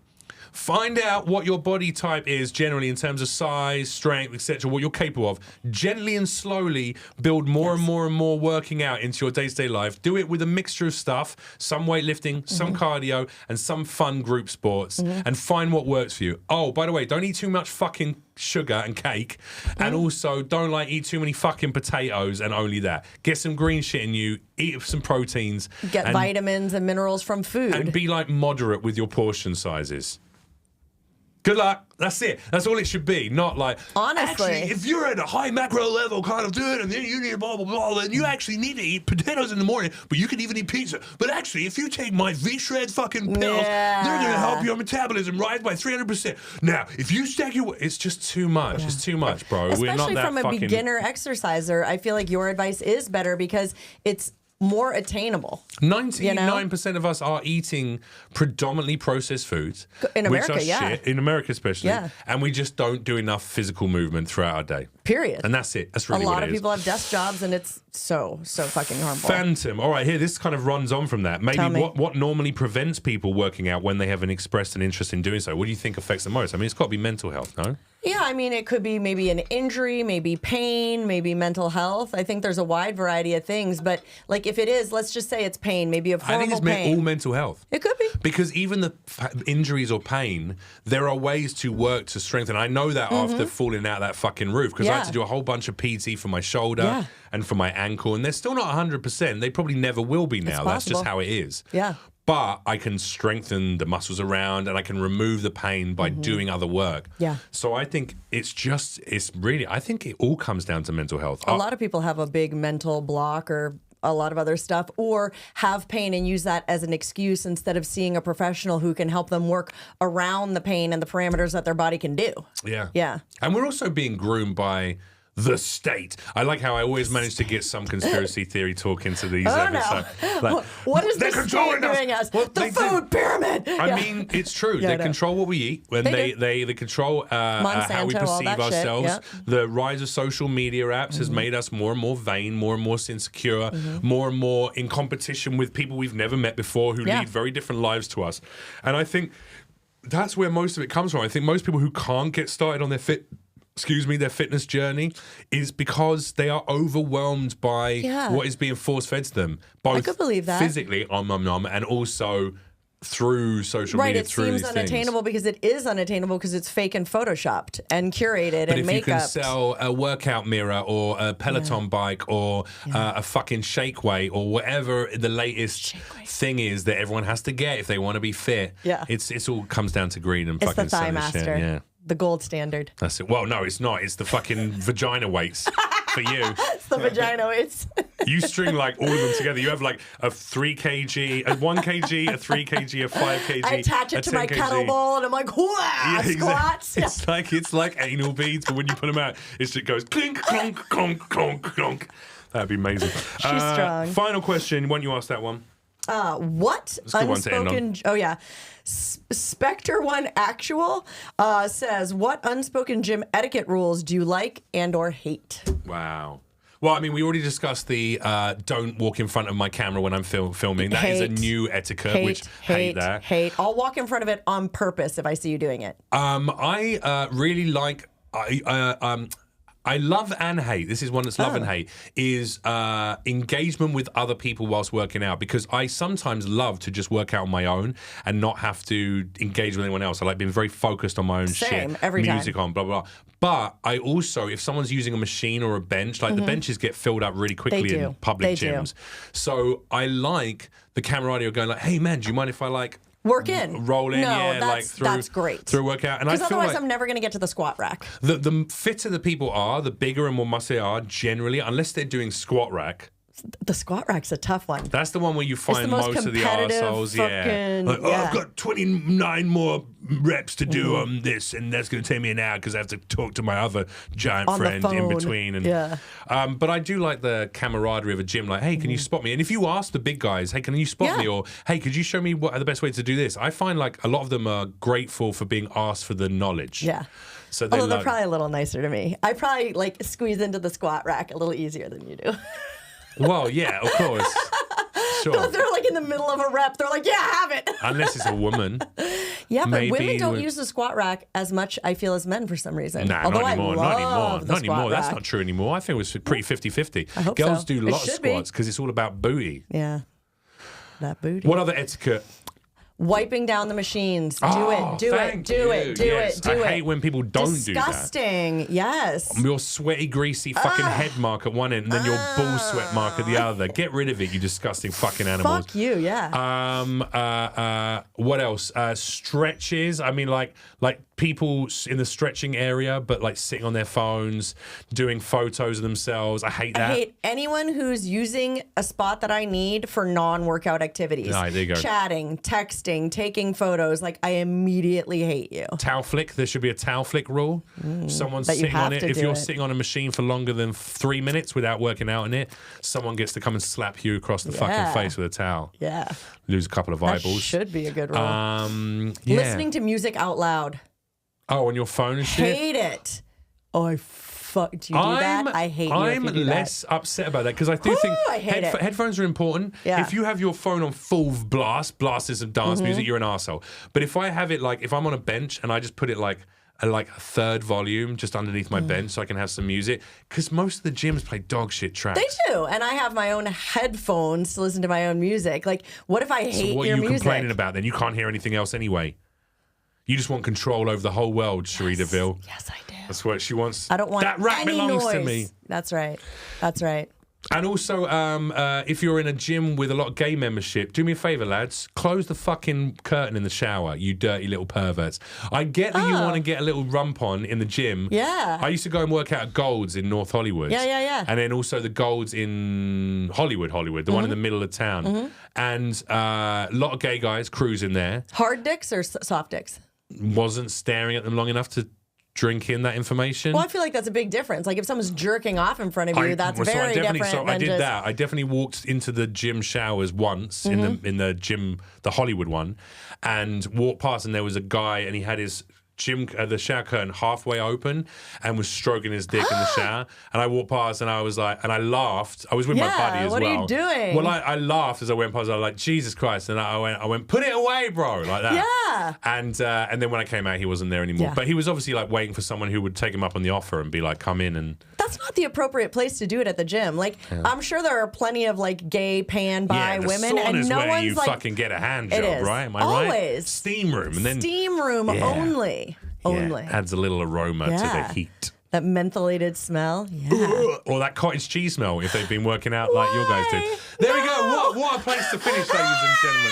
Find out what your body type is generally in terms of size, strength, etc., what you're capable of. Gently and slowly build more and more and more working out into your day-to-day life. Do it with a mixture of stuff, some weightlifting, some cardio, and some fun group sports, and find what works for you. Oh, by the way, don't eat too much fucking sugar and cake, and also don't eat too many fucking potatoes and only that. Get some green shit in you, eat some proteins. Get vitamins and minerals from food. And be moderate with your portion sizes. Good luck. That's it. That's all it should be. Not like, honestly, actually, if you're at a high macro level kind of dude, and then you need blah, blah, blah, then you actually need to eat potatoes in the morning, but you can even eat pizza. But actually, if you take my V-Shred fucking pills, they're going to help your metabolism rise by 300%. Now, if you stack your... It's just too much. It's too much, bro. Especially We're not that from a beginner exerciser, I feel like your advice is better because it's more attainable. 99% of us are eating predominantly processed foods. In America, which are shit, in America especially. Yeah. And we just don't do enough physical movement throughout our day. Period. And that's it. That's really what it is. A lot of people have desk jobs and it's so fucking harmful. Phantom. All right, here, this kind of runs on from that. Maybe what normally prevents people working out when they haven't expressed an interest in doing so? What do you think affects the most? I mean, it's got to be mental health, no? Yeah, I mean, it could be maybe an injury, maybe pain, maybe mental health. I think there's a wide variety of things. But if it is, let's just say it's pain, maybe a horrible pain. I think it's all mental health. It could be. Because even the injuries or pain, there are ways to work to strengthen. I know that after falling out that fucking roof, because I had to do a whole bunch of PT for my shoulder and for my ankle, and they're still not 100%. They probably never will be now. That's just how it is. Yeah. But I can strengthen the muscles around and I can remove the pain by doing other work. Yeah. So I think I think it all comes down to mental health. A lot of people have a big mental block or a lot of other stuff, or have pain and use that as an excuse instead of seeing a professional who can help them work around the pain and the parameters that their body can do. Yeah. Yeah. And we're also being groomed by the state. I like how I always manage to get some conspiracy theory talk into these episodes. No. What is the state doing us? The food pyramid. I mean, it's true. They control what we eat. When they control how we perceive ourselves. The rise of social media apps has made us more and more vain, more and more insecure, more and more in competition with people we've never met before who lead very different lives to us. And I think that's where most of it comes from. I think most people who can't get started on their fitness journey is because they are overwhelmed by what is being force-fed to them, both I could believe that. physically, and also through social media. It seems unattainable because it is unattainable because it's fake and photoshopped and curated and makeup. But if you can sell a workout mirror or a Peloton bike or a fucking shake weight or whatever the latest thing is that everyone has to get if they want to be fit, it's all comes down to greed and fucking the Thigh Master. shit. Yeah. The gold standard. That's it. Well, no, it's not. It's the fucking vagina weights. for you. It's the vagina weights. You string like all of them together. You have like a 3 kg, a 1 kg, a 3 kg, a 5 kg. I attach it to my kettlebell, and I'm like, wow, squats. Exactly. It's like anal beads, but when you put them out, it just goes clink, clonk, clonk, clonk, clonk. That'd be amazing. She's strong. Final question. Why don't you ask that one? What unspoken? Oh yeah, Spectre One Actual says, "What unspoken gym etiquette rules do you like and/or hate?" Wow. Well, I mean, we already discussed the don't walk in front of my camera when I'm filming. That is a new etiquette, which hate that. Hate. I'll walk in front of it on purpose if I see you doing it. I really like. I love and hate. This is one that's love and hate. Is engagement with other people whilst working out, because I sometimes love to just work out on my own and not have to engage with anyone else. I like being very focused on my own shit. Every music time. on, blah, blah, blah. But I also, if someone's using a machine or a bench, like the benches get filled up really quickly in public gyms. So I like the camaraderie of going like, hey man, do you mind if I like work in, roll in, that's great. Through a workout, and I feel otherwise like I'm never going to get to the squat rack. The fitter the people are, the bigger and more muscular they are. Generally, unless they're doing squat rack. The squat rack's a tough one. That's the one where you find most of the arseholes. Like, I've got 29 more reps to do on this, and that's going to take me an hour because I have to talk to my other giant friend in between. And, but I do like the camaraderie of a gym. Like, hey, can you spot me? And if you ask the big guys, hey, can you spot me? Or, hey, could you show me what are the best way to do this? I find like a lot of them are grateful for being asked for the knowledge. Yeah. So although they're probably a little nicer to me. I probably like squeeze into the squat rack a little easier than you do. Well, yeah, of course. Sure. Because they're like in the middle of a rep. They're like, yeah, have it. Unless it's a woman. Yeah, but women don't use the squat rack as much, I feel, as men for some reason. Nah, although not anymore. Not anymore. Rack. That's not true anymore. I think it was pretty 50-50. I hope Girls so. do a lot of squats because it's all about booty. Yeah. That booty. What other etiquette? Wiping down the machines. Do it. I hate when people don't do that. Disgusting. Yes. Your sweaty, greasy fucking head mark at one end and then your bull sweat mark at the other. Get rid of it, you disgusting fucking animals. Fuck you, yeah. What else? Stretches. I mean, like people in the stretching area, but like sitting on their phones, doing photos of themselves. I hate that. I hate anyone who's using a spot that I need for non-workout activities. Right, there you go. Chatting, texting, taking photos. Like, I immediately hate you. Towel flick. There should be a towel flick rule. Someone's sitting on it. If you're sitting on a machine for longer than 3 minutes without working out in it, someone gets to come and slap you across the fucking face with a towel. Yeah. Lose a couple of eyeballs. That should be a good rule. Listening to music out loud. Oh, on your phone and shit? Hate it. Oh, do you do that? I hate you if you do less upset about that because I do think I hate it. Headphones are important. Yeah. If you have your phone on full blast is some dance music, you're an arsehole. But if I have it like, if I'm on a bench and I just put it like a third volume just underneath my bench so I can have some music, because most of the gyms play dog shit tracks. They do, and I have my own headphones to listen to my own music. Like, what if I hate your music? So what are you complaining about then? You can't hear anything else anyway. You just want control over the whole world, Cherie DeVille. Yes, I do. That's what she wants. I don't want that rap any belongs noise. to me. That's right. That's right. And also, if you're in a gym with a lot of gay membership, do me a favor, lads. Close the fucking curtain in the shower, you dirty little perverts. I get that you want to get a little rump on in the gym. Yeah. I used to go and work out at Gold's in North Hollywood. Yeah. And then also the Gold's in Hollywood, the one in the middle of town. And a lot of gay guys cruising there. Hard dicks or soft dicks? Wasn't staring at them long enough to drink in that information. Well, I feel like that's a big difference. Like if someone's jerking off in front of you, that's very different. So I did that. I definitely walked into the gym showers once in the gym, the Hollywood one, and walked past, and there was a guy, and he had his the shower curtain halfway open and was stroking his dick in the shower. And I walked past and I was like, and I laughed. I was with my buddy as well. What are you doing? Well, I laughed as I went past. I was like, Jesus Christ. And I went, put it away, bro. Like that. Yeah. And then when I came out, he wasn't there anymore. Yeah. But he was obviously like waiting for someone who would take him up on the offer and be like, come in and. That's not the appropriate place to do it at the gym. Like, I'm sure there are plenty of like gay pan by women, and no where one's you like, fucking get a hand job, right? Am I always. right? Steam room, and then steam room only. Only. Adds a little aroma to the heat. That mentholated smell. Yeah. Or that cottage cheese smell if they've been working out like your guys do. There we go. What a place to finish, ladies and gentlemen.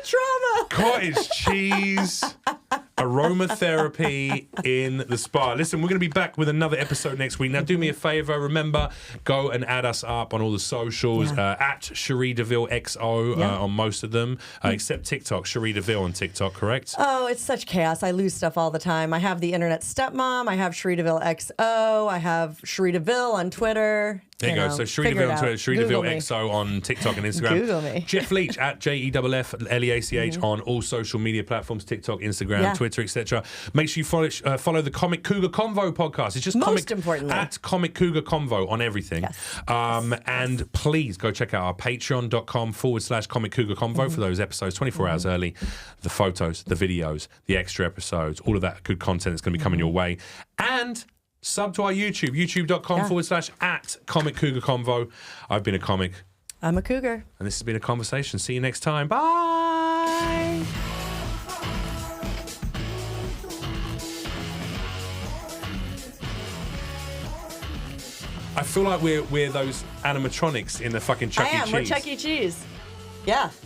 Trauma. Cottage cheese. Aromatherapy in the spa. Listen, we're going to be back with another episode next week. Now, do me a favor. Remember, go and add us up on all the socials. At Cherie DeVille XO on most of them, except TikTok. Cherie DeVille on TikTok, correct? Oh, it's such chaos. I lose stuff all the time. I have the internet stepmom. I have Cherie DeVille XO. I have Cherie DeVille on Twitter. There you go. So Cherie DeVille on Twitter, Cherie DeVille XO on TikTok and Instagram. Google me. Jeff Leach at JEFFLEACH on all social media platforms, TikTok, Instagram, Twitter, etc. Make sure you follow the Comic Cougar Convo podcast. It's just importantly at Comic Cougar Convo on everything. Yes. And please go check out our patreon.com/Comic Cougar Convo for those episodes 24 hours early. The photos, the videos, the extra episodes, all of that good content that's going to be coming your way. And sub to our YouTube, youtube.com/at Comic Cougar Convo. I've been a comic. I'm a cougar. And this has been a conversation. See you next time. Bye. I feel like we're those animatronics in the fucking Chuck E. Cheese. We're Chuck E. Cheese. Yeah.